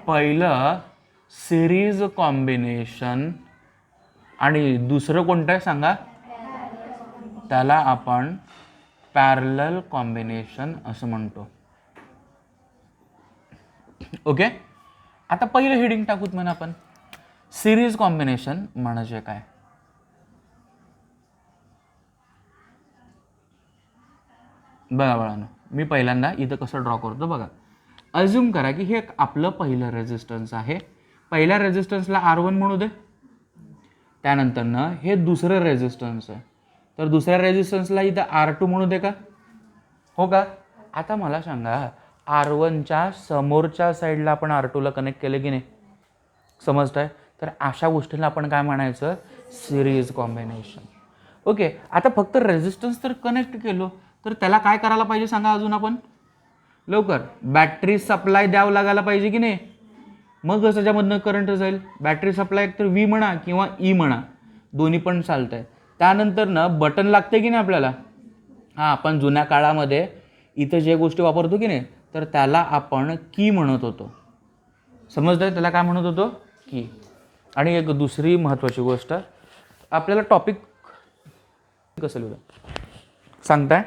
पहिलं सिरीज कॉम्बिनेशन आणि दुसरं कोणतं आहे सांगा? त्याला आपण पॅरलल कॉम्बिनेशन असं म्हणतो. ओके, आता पहिलं हेडिंग टाकूत म्हणा आपण, सिरीज कॉम्बिनेशन म्हणजे काय? बघा बाळांनो, मी पहिल्यांदा इथं कसं ड्रॉ करतो बघा. अज्युम करा की हे आपलं पहिलं रेझिस्टन्स आहे. पहिल्या रेझिस्टन्सला R1 म्हणू दे. त्यानंतरनं हे दुसरं रेझिस्टन्स आहे, तर दुसऱ्या रेझिस्टन्सला इथं R2 म्हणू दे का? हो का? आता मला सांगा, R1च्या समोरच्या साईडला आपण R2ला कनेक्ट केलं की नाही, समजतंय? तर अशा गोष्टीला आपण काय म्हणायचं, सिरीज कॉम्बिनेशन. ओके, आता फक्त रेझिस्टन्स तर कनेक्ट केलो, तर त्याला काय करायला पाहिजे सांगा अजून आपण लवकर. बॅटरी सप्लाय द्यावं लागायला पाहिजे की नाही, मग त्याच्यामधनं करंट जाईल. बॅटरी सप्लाय तर V म्हणा किंवा E म्हणा, दोन्ही पण चालतंय. त्यानंतर ना बटन लागते की नाही आपल्याला. हां, आपण जुन्या काळामध्ये इथं जे गोष्टी वापरतो की नाही, तर त्याला आपण की म्हणत होतो. समजतंय त्याला काय म्हणत होतो, की. आणि एक दुसरी महत्त्वाची गोष्ट, आपल्याला टॉपिक कसं लिहूया सांगताय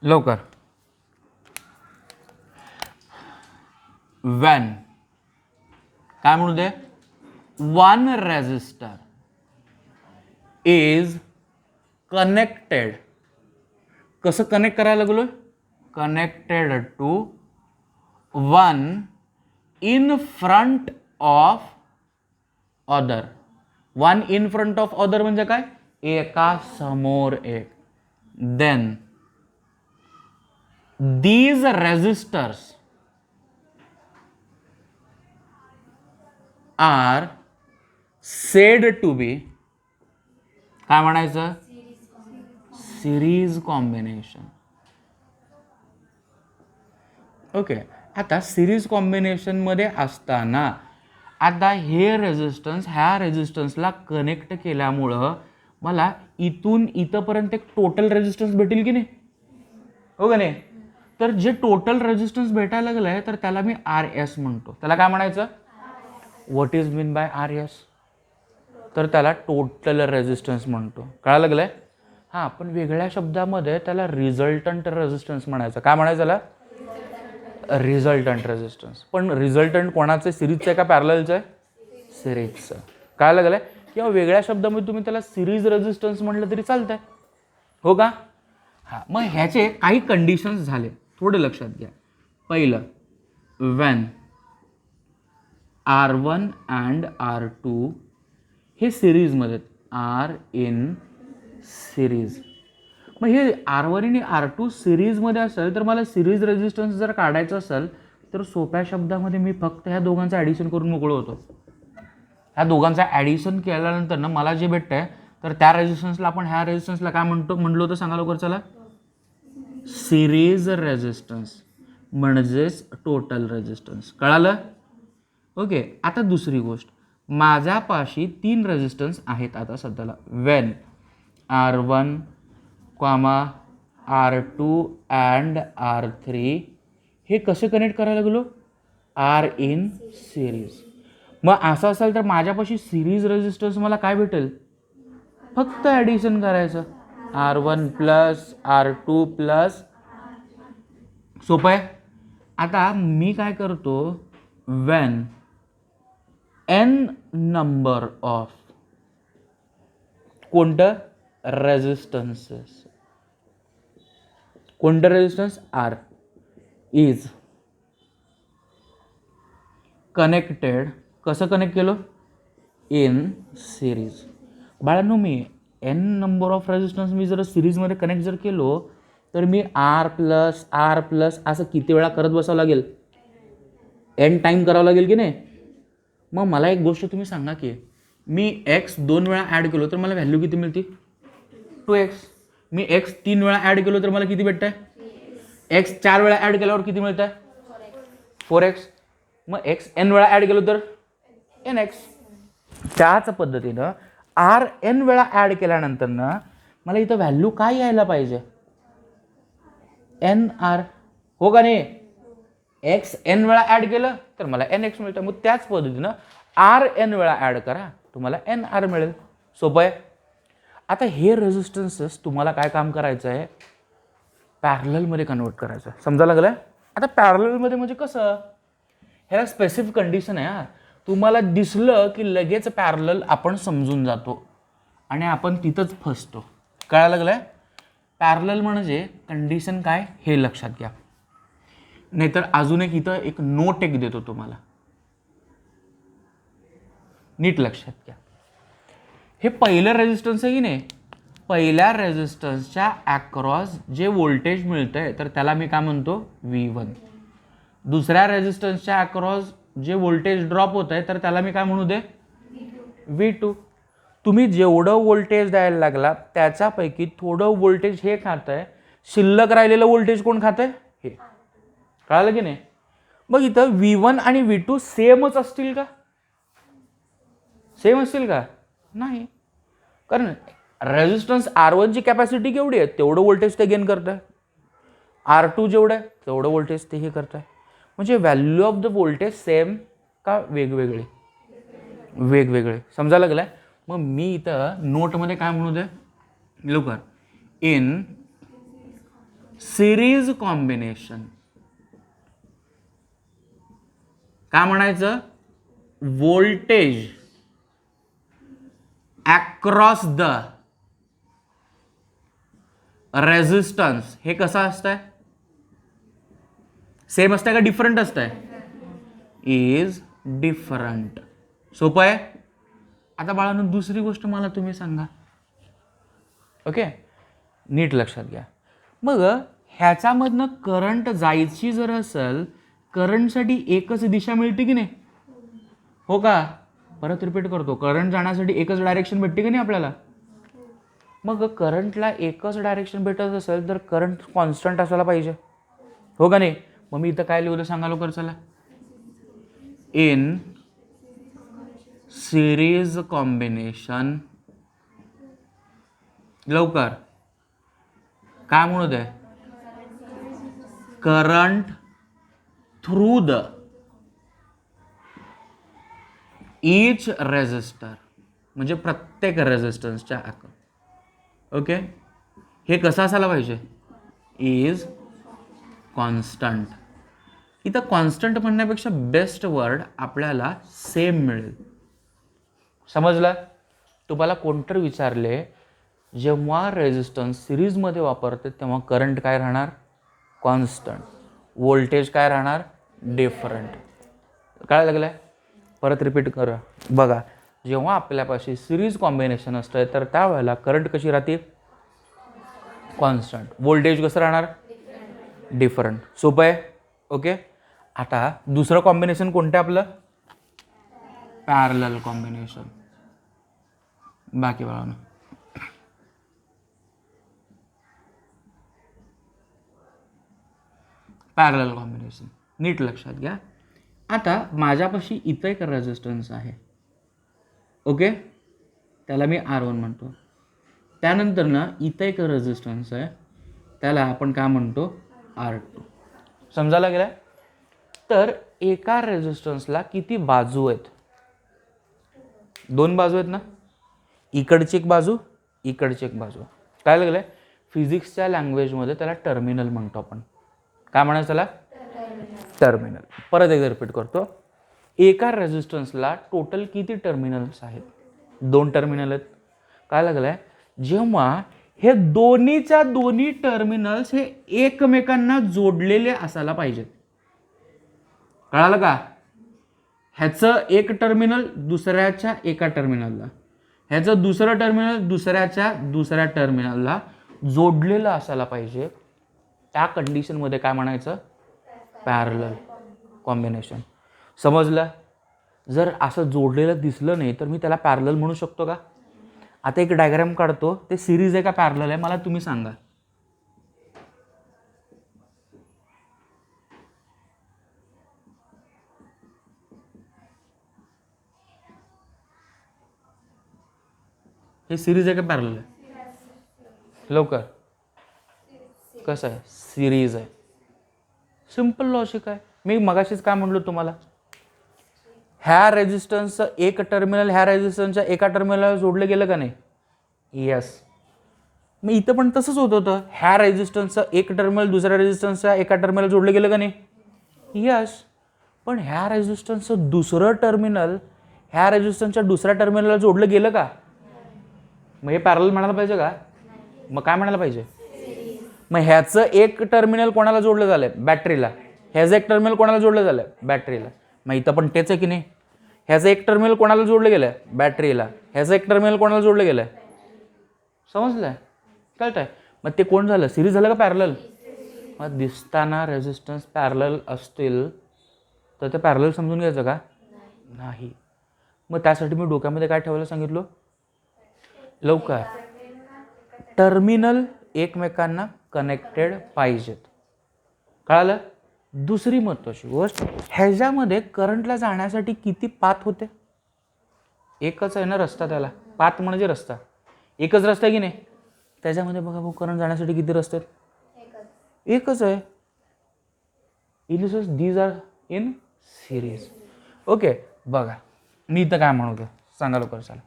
लवकर. व्हॅन काय म्हणू दे, वन रेझिस्टर इज कनेक्टेड. कसं कनेक्ट करायला लागलोय, connected to one in front of other. One in front of other म्हणजे काय, एका समोर एक. Then these resistors are said to be काय म्हणायचं, सिरीज कॉम्बिनेशन. ओके, आता सिरीज कॉम्बिनेशन मध्ये असताना आता हे रेझिस्टन्स ह्या रेझिस्टन्सला कनेक्ट केल्यामुळं मला इथून इथंपर्यंत एक टोटल रेझिस्टन्स भेटेल की नाही, हो का नाही. तर जे टोटल रेझिस्टन्स भेटायला लागलंय तर त्याला मी RS म्हणतो. त्याला काय म्हणायचं, what is mean bye RS, तर त्याला टोटल रेझिस्टन्स म्हणतो. कळायला लागलंय. हां, पण वेगळ्या शब्दामध्ये त्याला रिझल्टंट रेझिस्टन्स म्हणायचं. काय म्हणायचं त्याला, रिझल्टंट रेझिस्टन्स. पण रिझल्टंट कोणाचं, सिरीजचं आहे का पॅरललचं आहे, सिरीजचं. कळायला लागलंय. किंवा वेगळ्या शब्दामध्ये तुम्ही त्याला सिरीज रेझिस्टन्स म्हटलं तरी चालतंय, हो का. हां, मग ह्याचे काही कंडिशन्स झाले, थोडं लक्षात घ्या. पहिलं, व्हॅन R1 अँड R2 हे सिरीजमध्ये, आर इन सिरीज. मग हे R1 आणि R2 सिरीजमध्ये असेल तर मला सिरीज रेझिस्टन्स जर काढायचं असेल तर सोप्या शब्दामध्ये मी फक्त ह्या दोघांचं ॲडिशन करून मोकळो होतो. ह्या दोघांचं ॲडिशन केल्यानंतर ना मला जे भेटतंय तर त्या रेझिस्टन्सला आपण ह्या रेझिस्टन्सला काय म्हणलो होतं सांगा लवकर चला, सिरीज रेझिस्टन्स म्हणजेच टोटल रेझिस्टन्स. कळालं. ओके, आता दुसरी गोष्ट, माझ्यापाशी 3 रेझिस्टन्स आहेत आता सध्याला. When R1, R2 and R3 हे कसे कनेक्ट करायला गेलो, आर इन सिरीज. मग असं असेल तर माझ्यापाशी सिरीज रेझिस्टन्स मला काय भेटेल, फक्त ॲडिशन करायचं, R1 प्लस R2 प्लस. सोपं आहे. आता मी काय करतो, व्हेन n नंबर ऑफ कोणतं रेझिस्टन्सेस, कोणतं रेझिस्टन्स R इज कनेक्टेड. कसं कनेक्ट केलं, इन सिरीज. बाळांनो, मी n नंबर ऑफ रेझिस्टन्स मी जर सिरीजमध्ये कनेक्ट जर केलो तर मी R प्लस असं किती वेळा करत बसावं लागेल, n टाईम करावं लागेल की नाही. मग मला एक गोष्ट तुम्ही सांगा की मी x 2 वेळा ॲड केलो तर मला व्हॅल्यू किती मिळते, 2x. मी x 3 वेळा ॲड केलो तर मला किती भेटतंय, x 4 वेळा ॲड केल्यावर किती मिळतंय, 4x. मग x n वेळा ॲड केलो तर nx. त्याच पद्धतीनं R n वेळा ॲड केल्यानंतर ना मला इथं व्हॅल्यू काय यायला पाहिजे, nr, हो का नाही. x n वेळा ॲड केलं तर मला nx मिळतं. मग त्याच पद्धतीनं R n वेळा ॲड करा तुम्हाला nr मिळेल. सोपं आहे. आता हे रेझिस्टन्सेस तुम्हाला काय काम करायचं आहे, पॅरललमध्ये कन्वर्ट करायचं. समजा लागलं. आता पॅरललमध्ये म्हणजे कसं, ह्याला स्पेसिफिक कंडिशन आहे. हा, तुम्हाला दिसलं की लगेच पॅरलल आपण समजून जातो आणि आपण तिथंच फसतो. कळायला लागलंय. पॅरलल म्हणजे कंडिशन काय हे लक्षात घ्या, नाहीतर अजून एक इथं एक नोट एक देतो तुम्हाला, नीट लक्षात घ्या. हे पहिलं रेझिस्टन्स आहे की नाही, पहिल्या रेझिस्टन्सच्या अक्रॉस जे व्होल्टेज मिळतंय तर त्याला मी काय म्हणतो V1. दुसऱ्या रेझिस्टन्सच्या अक्रॉस जे व्होल्टेज ड्रॉप होत आहे तर त्याला मी काय म्हणू दे V2. तुम्ही जेवढं व्होल्टेज द्यायला लागला त्याच्यापैकी थोडं व्होल्टेज हे खात आहे, शिल्लक राहिलेलं व्होल्टेज कोण खात आहे हे. कळालं की नाही. मग इथं V1 आणि V2 सेमच असतील का? सेम असतील का? नाही. कारण रेझिस्टन्स R1 ची कॅपॅसिटी केवढी आहे तेवढं व्होल्टेज ते गेन करत आहे, R2 जेवढं आहे तेवढं व्होल्टेज ते हे करत आहे. म्हणजे value of the voltage same का वेगवेगळे? वेगवेगळे. समजायला लागलाय. मग मी इथं नोटमध्ये काय म्हणू दे लवकर, इन सिरीज कॉम्बिनेशन काय म्हणायचं, व्होल्टेज अक्रॉस द रेझिस्टन्स हे कसं असतंय, सेम असतंय का डिफरंट असतंय, इज डिफरंट. सोपं आहे. आता बाळांनो दुसरी गोष्ट मला तुम्ही सांगा. ओके, नीट लक्षात घ्या. मग ह्याच्यामधनं करंट जायची जर असेल, करंटसाठी एकच दिशा मिळते की नाही, हो का? परत रिपीट करतो, करंट जाण्यासाठी एकच डायरेक्शन भेटते की नाही आपल्याला. मग करंटला एकच डायरेक्शन भेटत असेल तर करंट कॉन्स्टंट असायला पाहिजे, हो का नाही. मग मी इथं काय लिहिलं सांगा लवकर चला, इन सिरीज कॉम्बिनेशन. लवकर काय म्हणू दे, current through the each resistor, म्हणजे प्रत्येक रेझिस्टन्सच्या अक्रॉस. ओके, हे कसं असायला पाहिजे, इज कॉन्स्टंट. इथं कॉन्स्टंट म्हणण्यापेक्षा बेस्ट वर्ड आपल्याला सेम मिळेल. समजलं. तुम्हाला कोणतरी विचारले जेव्हा रेझिस्टन्स सिरीजमध्ये वापरते तेव्हा करंट काय राहणार, कॉन्स्टंट, व्होल्टेज काय राहणार, डिफरंट. काय लागलंय, परत रिपीट करा. बघा, जेव्हा आपल्यापाशी सिरीज कॉम्बिनेशन असतं तर त्यावेळेला करंट कशी राहते, कॉन्स्टंट, व्होल्टेज कसं राहणार, डिफरंट. सोपं आहे. ओके, आता दुसरं कॉम्बिनेशन कोणतं आपलं, पॅरलल कॉम्बिनेशन. बाकी बाळांनो पॅरलल कॉम्बिनेशन नीट लक्षात घ्या. आता माझ्यापाशी इथं एक रेझिस्टन्स आहे, ओके, त्याला मी R1 म्हणतो. त्यानंतर ना इथं एक रेझिस्टन्स आहे, त्याला आपण काय म्हणतो, R2. समजायला गेलं. तर एका रेझिस्टन्सला किती बाजू आहेत, दोन बाजू आहेत ना, इकडची एक बाजू, इकडची एक बाजू. काय लागलंय, फिजिक्सच्या लँग्वेजमध्ये त्याला टर्मिनल म्हणतो आपण. काय म्हणायचं त्याला, टर्मिनल. परत एकदा रिपीट करतो, एका रेझिस्टन्सला टोटल किती टर्मिनल्स आहेत, दोन टर्मिनल आहेत. काय लागलंय, जेव्हा हे दोन्हीच्या दोन्ही टर्मिनल्स हे एकमेकांना जोडलेले असायला पाहिजेत. कळालं का. ह्याचं एक टर्मिनल दुसऱ्याच्या एका टर्मिनलला, ह्याचं दुसरं टर्मिनल दुसऱ्याच्या दुसऱ्या टर्मिनलला जोडलेलं असायला पाहिजे. त्या कंडिशनमध्ये काय म्हणायचं, पॅरलल कॉम्बिनेशन. समजलं. जर असं जोडलेलं दिसलं नाही तर मी त्याला पॅरलल म्हणू शकतो का. आता एक डायग्राम काढतो, ते सिरीज आहे का पॅरलल आहे मला तुम्ही सांगा. हे सिरीज आहे का पॅरलल आहे, लवकर. कसं आहे, सिरीज आहे. सिंपल लॉजिक आहे. मी मगाशीच काय म्हणलो तुम्हाला, ह्या रेझिस्टन्सचं एक टर्मिनल ह्या रेझिस्टन्सच्या एका टर्मिनलला जोडलं गेलं का नाही, यस. मग इथं पण तसंच होत होतं, ह्या रेझिस्टन्सचं एक टर्मिनल दुसऱ्या रेझिस्टन्सच्या एका टर्मिनल जोडलं गेलं का नाही, यस. पण ह्या रेझिस्टन्सचं दुसरं टर्मिनल ह्या रेझिस्टन्सच्या दुसऱ्या टर्मिनलला जोडलं गेलं का. मग हे पॅरलल म्हणायला पाहिजे का, मग काय म्हणायला पाहिजे. मग ह्याचं एक टर्मिनल कोणाला जोडलं झालंय, बॅटरीला. ह्याचं एक टर्मिनल कोणाला जोडलं झालंय, बॅटरीला. मग इथं पण तेच आहे की नाही. ह्याचं एक टर्मिनल कोणाला जोडलं गेलंय, बॅटरीला. ह्याचं एक टर्मिनल कोणाला जोडलं गेलंय. समजलंय? कळतंय? मग ते कोण झालं, सिरीज झालं का पॅरलल? मग दिसताना रेझिस्टन्स पॅरलल असतील तर ते पॅरलल समजून घ्यायचं का? नाही. मग त्यासाठी मी डोक्यामध्ये काय ठेवायला सांगितलं? लवकर, टर्मिनल एकमेकांना कनेक्टेड पाहिजेत. कळालं? दुसरी महत्त्वाची गोष्ट, ह्याच्यामध्ये करंटला जाण्यासाठी किती पाथ होते? एकच आहे ना रस्ता, त्याला पाथ म्हणजे रस्ता, एकच रस्ता आहे की नाही? त्याच्यामध्ये बघा भाऊ, करंट जाण्यासाठी किती रस्ते आहेत? एकच आहे. In this these are in series. Okay, बघा मी इथं काय म्हणतो सांगा लवकर. चला,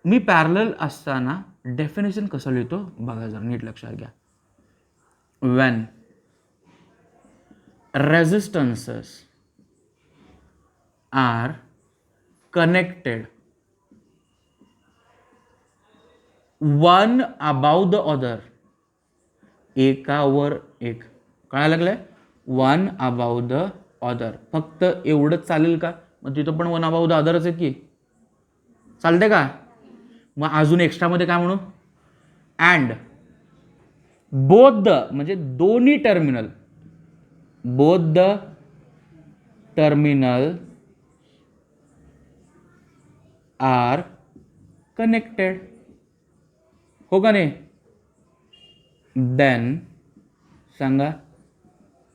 मी पॅरलल असताना डेफिनेशन कसं लिहितो बघा, जर नीट लक्षात घ्या. When resistances are connected one about the other, एकावर एक. कळायला लागलंय? One about the other. फक्त एवढंच चालेल का? मग तिथं पण वन अबाउट द अदरच आहे की, चालते का? मग अजून एक्स्ट्रामध्ये काय म्हणू? अँड बोथ द, म्हणजे दोन्ही terminal, both the terminal are connected. हो का नाही? देन सांगा,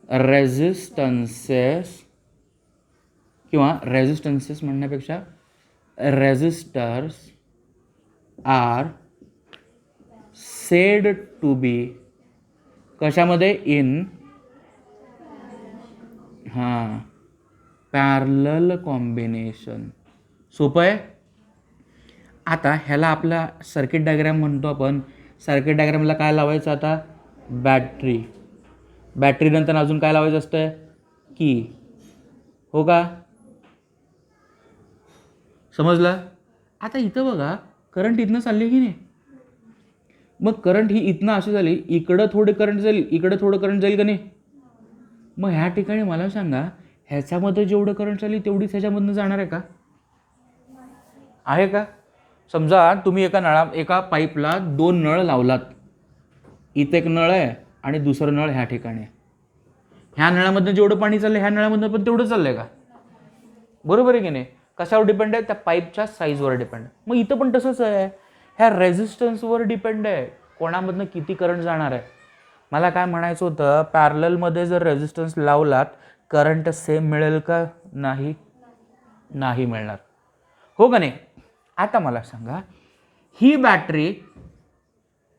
रेजिस्टन्सेस, किंवा रेजिस्टन्सेस म्हणण्यापेक्षा resistors are said to be कशामध्ये? In parallel combination. सोपं आहे? आता ह्याला आपला सर्किट डायग्राम म्हणतो आपण. सर्किट डायग्रामला काय लावायचं आता? बॅटरी. बॅटरी नंतर अजून काय लावायचं असतं? की. हो का? समजलं? आता इथं बघा, करंट इथनं चालली की नाही? मग करंट ही इथनं अशी झाली, इकडं थोडं करंट जाईल, इकडं थोडं करंट जाईल का नाही? मग ह्या ठिकाणी मला सांगा, ह्याच्यामध्ये जेवढं करंट चालली तेवढीच ह्याच्यामधनं जाणार आहे का? आहे का? समजा तुम्ही एका पाईपला दोन नळ लावलात. इथं एक नळ आहे आणि दुसरं नळ ह्या ठिकाणी. ह्या नळामधनं जेवढं पाणी चाललंय ह्या नळामधनं पण तेवढं चाललंय का? बरोबर आहे की नाही? कशावर डिपेंड आहे? त्या पाईपच्या साईजवर डिपेंड. मग इथं पण तसंच आहे, ह्या रेझिस्टन्सवर डिपेंड आहे कोणामधनं किती करंट जाणार आहे. मला काय म्हणायचं होतं, पॅरललमध्ये जर रेझिस्टन्स लावलात करंट सेम मिळेल का? नाही, नाही मिळणार. हो का नाही? आता मला सांगा, ही बॅटरी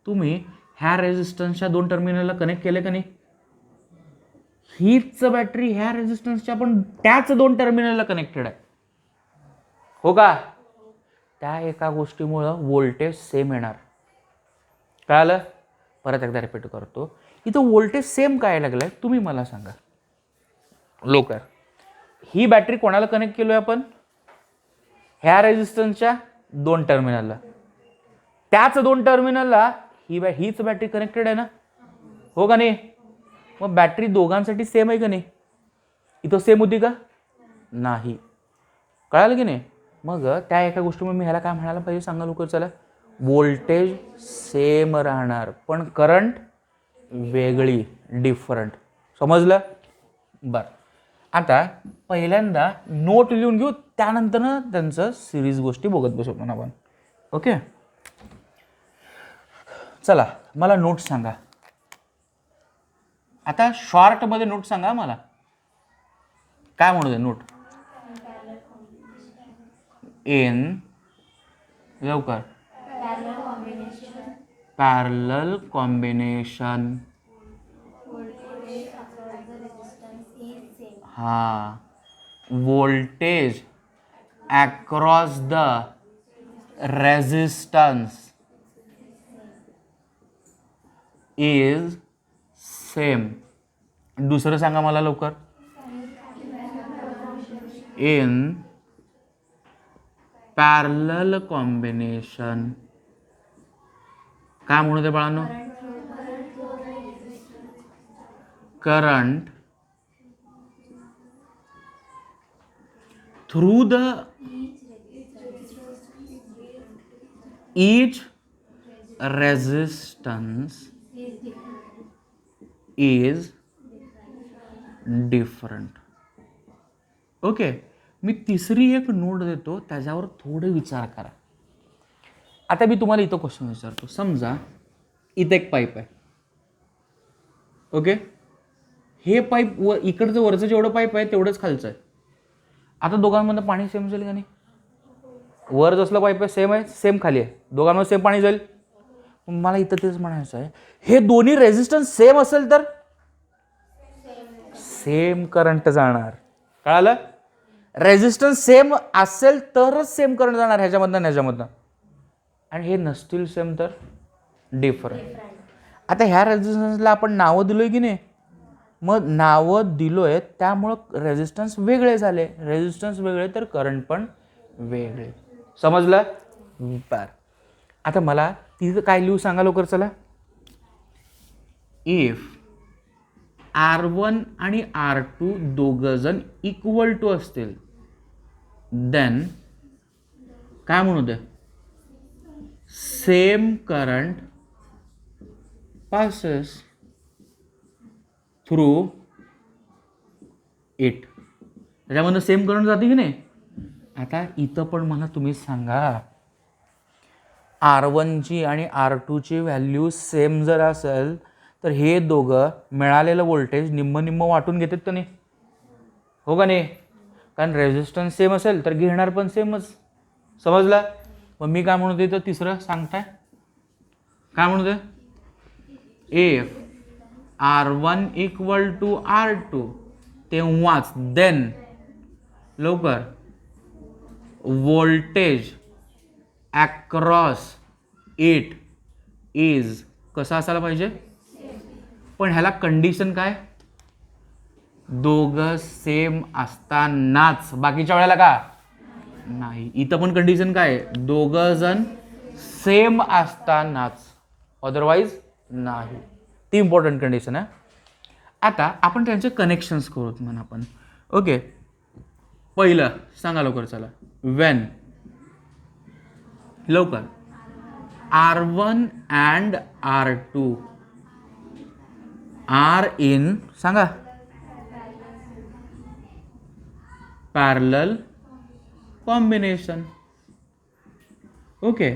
तुम्ही ह्या रेझिस्टन्सच्या दोन टर्मिनलला कनेक्ट केले का नाही? हीच बॅटरी ह्या रेझिस्टन्सच्या पण त्याच दोन टर्मिनलला कनेक्टेड आहे. हो का? त्या एका गोष्टीमुळं व्होल्टेज सेम येणार. कळालं? परत एकदा रिपीट करतो. इथं व्होल्टेज सेम काय लागलंय तुम्ही मला सांगा लवकर. ही बॅटरी कोणाला कनेक्ट केलोय आपण? ह्या रेझिस्टन्सच्या दोन टर्मिनलला. त्याच दोन टर्मिनलला हीच बॅटरी कनेक्टेड आहे ना? हो का नाही? मग बॅटरी दोघांसाठी सेम आहे का नाही? इथं सेम होती का? नाही. कळालं की नाही? मग त्या एका गोष्टीमुळे मी ह्याला काय म्हणायला पाहिजे सांगा लवकर. चला, व्होल्टेज सेम राहणार पण करंट वेगळी, डिफरंट. समजलं? बरं, आता पहिल्यांदा नोट लिहून घेऊ, त्यानंतर त्यांचं सिरीज गोष्टी बघत बसू आपण. ओके, चला मला नोट सांगा. आता शॉर्टमध्ये नोट सांगा मला. काय म्हणू दे नोट? इन लवकर पॅरलल कॉम्बिनेशन. हा, voltage across the resistance is same. दुसरं सांगा मला लवकर. In parallel combination. काय म्हणू ते बाळांनो? Current through the each resistance is different. Okay, मी तिसरी एक नोट देतो, त्याच्यावर थोडं विचार करा. आता मी तुम्हाला इथं क्वेश्चन विचारतो. समजा इथं एक पाईप आहे. ओके, हे पाईप इकडचं वरचं जेवढं पाईप आहे तेवढंच खालचं आहे. आता दोघांमधनं पाणी सेम जाईल का नाही? वर जसलं पाईप आहे सेम आहे, सेम खाली आहे, दोघांमध्ये सेम पाणी जाईल. मला इथं तेच म्हणायचं आहे, हे दोन्ही रेझिस्टन्स सेम असेल तर सेम करंट जाणार. कळालं? रेझिस्टन्स सेम असेल तरच सेम करंट जाणार ह्याच्यामधनं ह्याच्यामधनं, आणि हे नसतील सेम तर डिफरंट. आता ह्या रेझिस्टन्सला आपण नावं दिलोय की नाही? मग नावं दिलोय त्यामुळं रेझिस्टन्स वेगळे झाले. रेझिस्टन्स वेगळे तर करंट पण वेगळे. समजलं? बर. आता मला तिथं काय लिहू सांगा लवकर. चला, इफ R1 आणि R2 दोघं जण इक्वल टू असतील देन काय म्हणू दे, same current passes through it. त्याच्यामधनं सेम करंट जाते की नाही? आता इथं पण मला तुम्ही सांगा, R1ची आणि R2ची व्हॅल्यू सेम जर असेल तर हे दोघं मिळालेलं व्होल्टेज निम्म निम्म वाटून घेतात का नाही? हो का नाही? कारण रेझिस्टन्स सेम असेल तर घेणार पण सेमच. समजलं? मग मी काय म्हणू दे तर तिसरं सांगताय काय म्हणू दे, if R1 equal to R2 तेव्हाच देन लवकर व्होल्टेज अक्रॉस इट इज कसा असायला पाहिजे? पण ह्याला कंडिशन काय? दोघं सेम असतानाच. बाकीच्या वेळेला का नाही? इथं पण कंडिशन काय? दोघं जण सेम असतानाच, अदरवाईज नाही. ती इम्पॉर्टंट कंडिशन आहे. आता आपण त्यांचे कनेक्शन्स करूत म्हणा आपण. ओके, पहिलं सांगा लवकर. चला, वेन लवकर R1 and R2 are in सांगा पॅरलल कॉम्बिनेशन. ओके,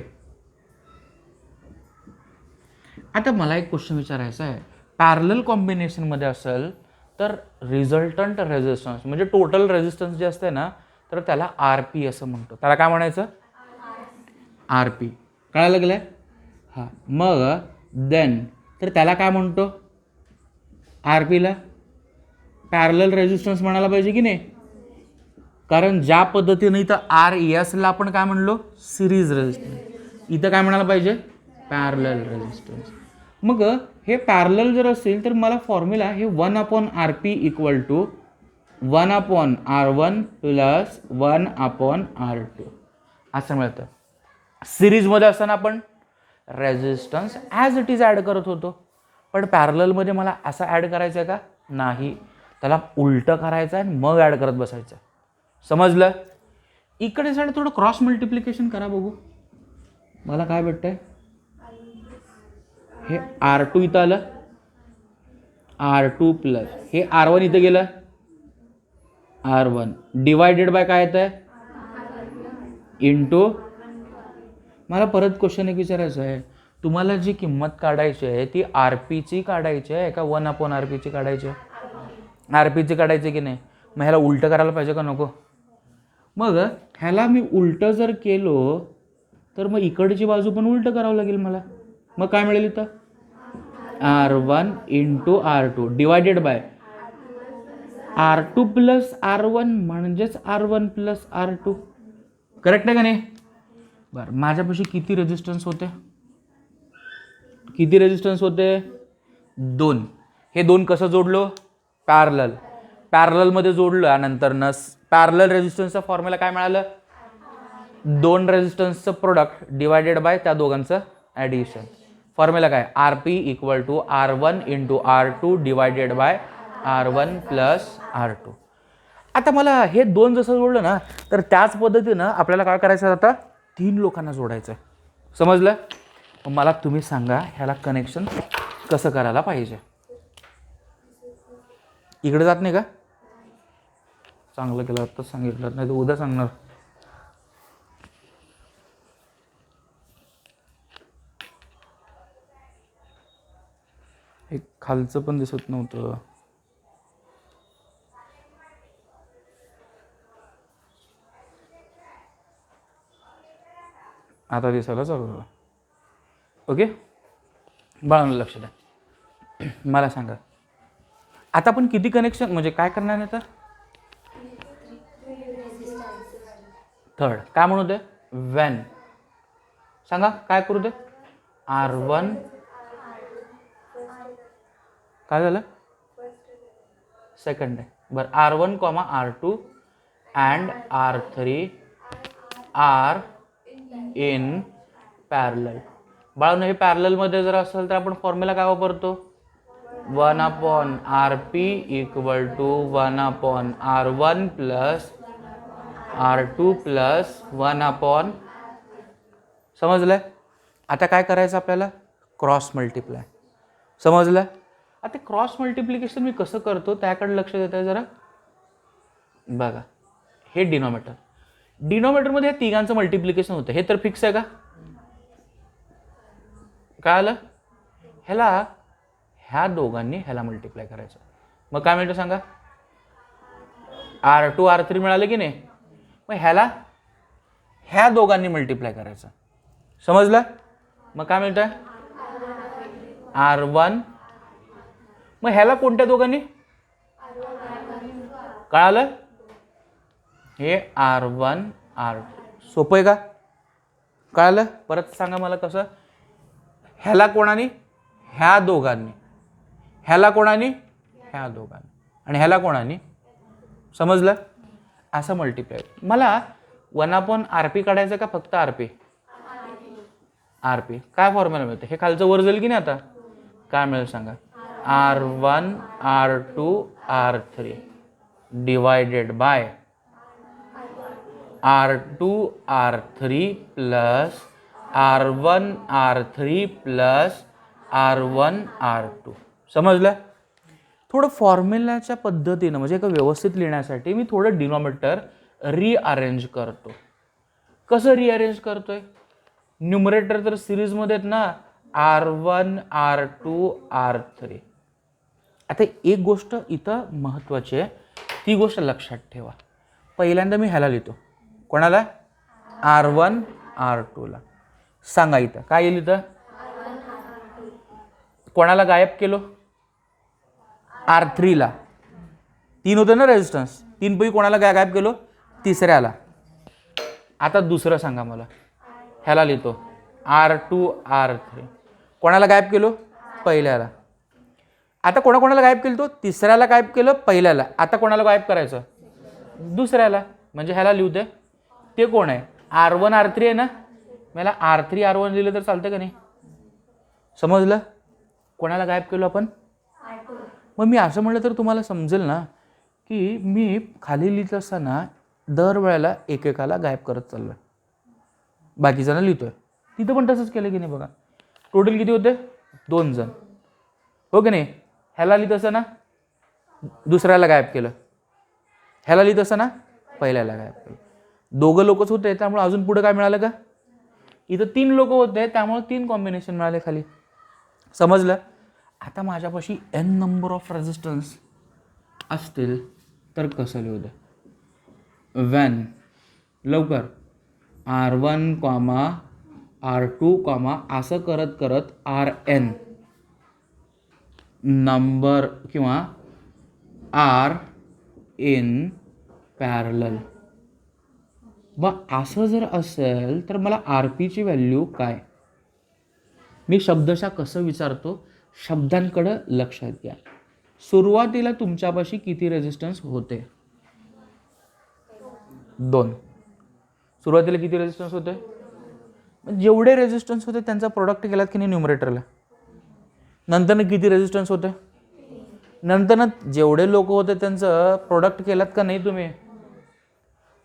आता मला एक क्वेश्चन विचारायचा आहे. पॅरलल कॉम्बिनेशनमध्ये असेल तर रिझल्टंट रेझिस्टन्स म्हणजे टोटल रेझिस्टन्स जे असते ना, तर त्याला RP असं म्हणतो. त्याला काय म्हणायचं? RP. कळायला लागलंय? हां, मग देन तर त्याला काय म्हणतो? RPला पॅरलल रेझिस्टन्स म्हणायला पाहिजे की नाही? कारण ज्या पद्धतीने इथं RSला आपण काय म्हणलो? Series resistance. इथं काय म्हणायला पाहिजे? Parallel resistance. मग हे पॅरलल जर असेल तर मला फॉर्म्युला हे 1/RP equal to 1/R1 plus 1/R2 असं मिळतं. सिरीजमध्ये असताना आपण resistance as it is add करत होतो, पण पॅरललमध्ये मला असं ॲड करायचं आहे का? नाही, त्याला उलटं करायचं आहे आणि मग ॲड करत बसायचं. समजलं? इकडे साईड थोडं क्रॉस मल्टिप्लिकेशन करा बघू मला काय भेटतंय. हे R2 इथं आलं, R2 प्लस हे R1 इथं गेलं, R1 डिवायडेड बाय काय येतं इंटू. मला परत क्वेश्चन एक विचारायचं आहे, तुम्हाला जी किंमत काढायची आहे ती RPची काढायची आहे का 1/RPची काढायची आहे? RPची काढायची की नाही? मग ह्याला उलटं करायला पाहिजे का नको? मग ह्याला मी उलटं जर केलो तर मग इकडची बाजू पण उलटं करावं लागेल मला. मग काय मिळेल इथं? R1 into R2 divided bye R2 plus R1 म्हणजेच R1 प्लस R2. करेक्ट आहे का नाही? बरं, माझ्यापाशी किती रेझिस्टन्स होते? किती रेझिस्टन्स होते? 2. हे 2 कसं जोडलो? पॅरलल. पॅरललमध्ये जोडलं नंतर न पॅरलल रेझिस्टन्सचा फॉर्म्युला काय मिळालं? 2 रेझिस्टन्सचं प्रोडक्ट डिवायडेड बाय त्या दोघांचं ॲडिशन. फॉर्म्युला काय? RP equal to R1 into R2 divided by R1 plus R2. आता मला हे 2 जसं जोडलं ना, तर त्याच पद्धतीनं आपल्याला काय करायचं आता? 3 लोकांना जोडायचं. समजलं? मला तुम्ही सांगा ह्याला कनेक्शन कसं करायला पाहिजे. इकडे जात नाही का? चांगलं केलं आत्ताच सांगितलं, नाही तर उद्या सांगणार. एक खालचं पण दिसत नव्हतं. आता दिसायला चालू झालं. ओके बाळांनो लक्ष द्या. मला सांगा आता आपण किती कनेक्शन म्हणजे काय करणार आहे? तर थर्ड काय म्हणू दे? व्हेन. सांगा काय करू दे? R1 काय झालं? सेकंड आहे बरं. R1, R2 and R3 are in parallel. बाळांनो हे पॅरललमध्ये जर असेल तर आपण फॉर्म्युला काय वापरतो? 1/RP equal to 1/R1 plus R2 plus 1/. समजलं? आता काय करायचं आपल्याला? Cross multiply. समजलं? आता क्रॉस मल्टिप्लिकेशन मी कसं करतो त्याकडे लक्ष देत आहे जरा. बघा हे डिनॉमिनेटर, डिनॉमिनेटरमध्ये ह्या तिघांचं मल्टिप्लिकेशन होतं. हे तर फिक्स आहे का? काय आलं? ह्याला ह्या दोघांनी ह्याला मल्टिप्लाय करायचं. मग काय मिळतं सांगा? R2 R3 मिळालं की नाही? मग ह्याला ह्या दोघांनी मल्टिप्लाय करायचं. समजलं? मग काय मिळतं? R1. मग ह्याला कोणत्या दोघांनी? कळालं? हे R1 R2. सोपं आहे का? कळालं? परत सांगा मला कसं. ह्याला कोणानी? ह्या दोघांनी. ह्याला कोणानी? ह्या दोघांनी. आणि ह्याला कोणानी? समजलं? असं मल्टिप्लाय. मला 1/RP काढायचं का फक्त RP? RP. काय फॉर्म्युला मिळतं? हे खालचं वर जाईल की नाही आता? काय मिळेल सांगा? R1 R2 R3 divided by R2 R3 plus R1 R3 plus R1 R2. समजलं? थोडं फॉर्म्युलाच्या पद्धतीनं म्हणजे एका व्यवस्थित लिहिण्यासाठी मी थोडं डिनॉमिनेटर रिअरेंज करतो. कसं रिअरेंज करतोय? न्यूमरेटर तर सिरीजमध्ये आहेत ना, R1 R2 R3. आता एक गोष्ट इथं महत्त्वाची आहे, ती गोष्ट लक्षात ठेवा. पहिल्यांदा मी ह्याला लिहितो. कोणाला? R1 R2ला. सांगा इथं काय येईल? इथं कोणाला गायब केलो? R3ला. 3 होतं ना रेजिस्टन्स, 3 पैकी कोणाला गायब केलो? तिसऱ्याला. आता दुसरं सांगा मला. ह्याला लिहितो R2 R3. कोणाला गायब केलो? पहिल्याला. आता कोणाला गायब केलं? तो तिसऱ्याला गायब केलं, पहिल्याला. आता कोणाला गायब करायचं? दुसऱ्याला. म्हणजे ह्याला लिहू दे. ते कोण आहे? R1 R3 आहे ना. मला R3 R1 लिहिलं तर चालतं का नाही? समजलं? कोणाला गायब केलो आपण? मग मी असं म्हटलं तर तुम्हाला समजेल ना की मी खाली लिहित असताना दरवेळेला एकेकाला गायब करत चाललोय, बाकीजण लिहितोय. तिथं पण तसंच केलं की नाही? बघा टोटल किती होते? 2 जण. हो की नाही? ह्याला लिहित असं ना दुसऱ्याला गायब केलं, ह्याला लिहित असं ना पहिल्याला गायब केलं. दोघं लोकच होते त्यामुळे अजून पुढे काय मिळालं का? इथं 3 लोक होते त्यामुळे 3 कॉम्बिनेशन मिळाले खाली. समजलं? आता माझ्यापाशी n नंबर ऑफ रेजिस्टन्स असतील तर कसं लिहू दे? व्हॅन लवकर R1, R2, असं करत करत Rn नंबर किंवा R इन पॅरलल. मग असं जर असेल तर मला RPची व्हॅल्यू काय? मी शब्दशः कसं विचारतो? शब्दांकडं लक्षात घ्या. सुरुवातीला तुमच्यापाशी किती रेजिस्टन्स होते? 2. सुरुवातीला किती रेजिस्टन्स होते? जेवढे रेजिस्टन्स होते त्यांचा प्रोडक्ट केलात की नाही न्यूमरेटरला. नंतर किती रेजिस्टन्स होते? नंतर जेवढे लोक होते त्यांचं प्रोडक्ट केलात का नाही तुम्ही?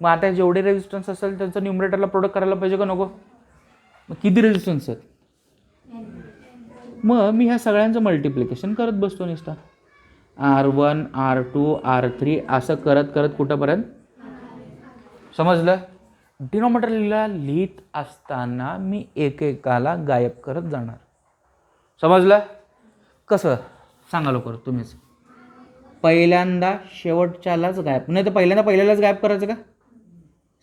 मग आता जेवढे रेजिस्टन्स असेल त्यांचं न्यूमरेटरला प्रोडक्ट करायला पाहिजे का नको? मग किती रेजिस्टन्स आहेत? मग मी ह्या सगळ्यांचं मल्टिप्लिकेशन करत बसतो नुसता. R1 R2 R3 असं करत करत कुठंपर्यंत, समजलं. डिनॉमिनेटरला लिहित असताना मी एकेकाला गायब करत जाणार. समजलं कसं सांगा लवकर तुम्हीच. पहिल्यांदा शेवटच्यालाच गायब, नाही तर पहिल्यालाच गायब करायचं का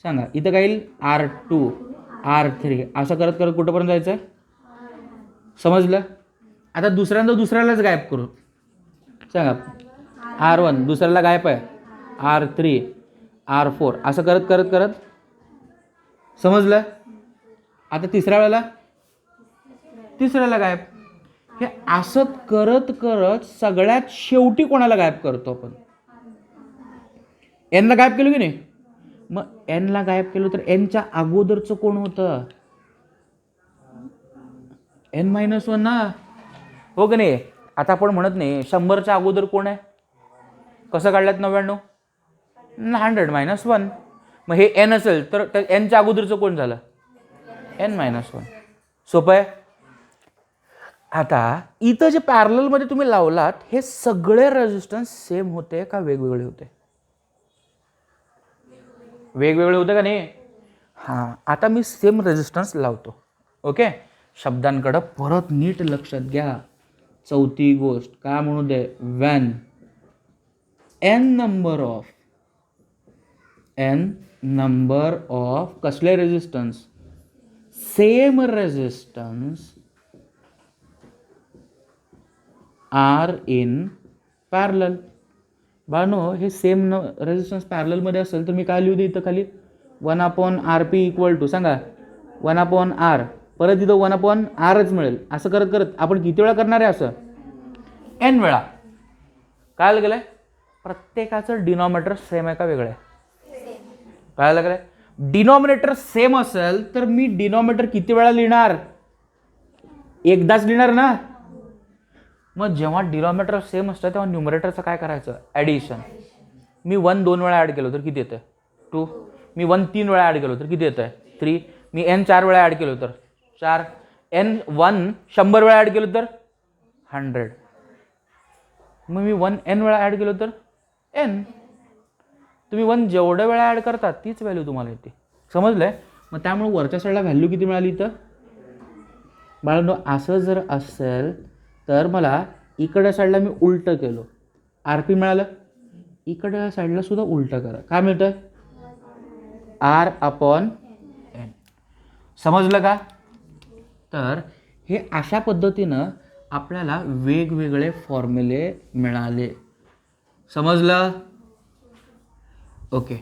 सांगा. इथं काय येईल R2 R3 असं करत करत कुठंपर्यंत जायचं, समजलं. आता दुसऱ्यालाच गायब करू सांगा. R1 दुसऱ्याला गायब आहे, R3 R4 असं करत करत करत, समजलं. आता तिसऱ्याला गायब. हे असं करत करत सगळ्यात शेवटी कोणाला गायब करतो आपण, एनला गायब केलं की नाही. मग एनला गायब केलं तर एनच्या अगोदरचं कोण होतं, N-1 ना, हो की नाही. आता आपण म्हणत नाही 100च्या अगोदर कोण आहे, कसं काढल्यात 99, 100 - 1. मग हे एन असेल तर एनच्या अगोदरचं कोण झालं, N-1. सोपं आहे. आता इथं जे पॅरललमध्ये तुम्ही लावलात हे सगळे रेजिस्टन्स सेम होते का वेगवेगळे होते, वेगवेगळे होते का नाही. हां, आता मी सेम रेजिस्टन्स लावतो. ओके, शब्दांकडं परत नीट लक्षात घ्या. चौथी गोष्ट काय म्हणू दे, व्हेन एन नंबर ऑफ कसले resistance, same resistance are in parallel. Bano हे सेम रेजिस्टन्स पॅरललमध्ये असेल तर मी काय लिहू दे इथं खाली 1/RP = सांगा 1/R, परत इथं 1/Rच मिळेल. असं करत करत आपण किती वेळा करणार आहे, असं N वेळा. काय लागलं, प्रत्येकाचं डिनॉमिनेटर सेम आहे का वेगळं आहे, काय लागलं. डिनॉमिनेटर सेम असेल तर मी डिनॉमिनेटर किती वेळा लिहिणार, एकदाच लिहिणार ना. मग जेव्हा डिनॉमिनेटर सेम असतं तेव्हा न्यूमरेटरचं काय करायचं, ॲडिशन. मी 1 2 वेळा ॲड केलं तर किती येतं, 2. मी 1 3 वेळा ॲड केलं तर किती येतं, 3. मी N 4 वेळा ॲड केलं तर 4. N1 100 वेळा ॲड केलं तर 100. मग मी 1 N वेळा ॲड केलं तर N. तुम्ही 1 जेवढ्या वेळा ॲड करता तीच व्हॅल्यू तुम्हाला येते, समजलंय. मग त्यामुळे वरच्या साईडला व्हॅल्यू किती मिळाली इथं बाळांनो. असं जर असेल तर मला इकडच्या साईडला मी उलटं केलं, RP मिळालं. इकडच्या साईडला सुद्धा उलटं करा, काय मिळतं, R/N. समजलं का. तर हे अशा पद्धतीनं आपल्याला वेगवेगळे फॉर्म्युले मिळाले, समजलं. ओके.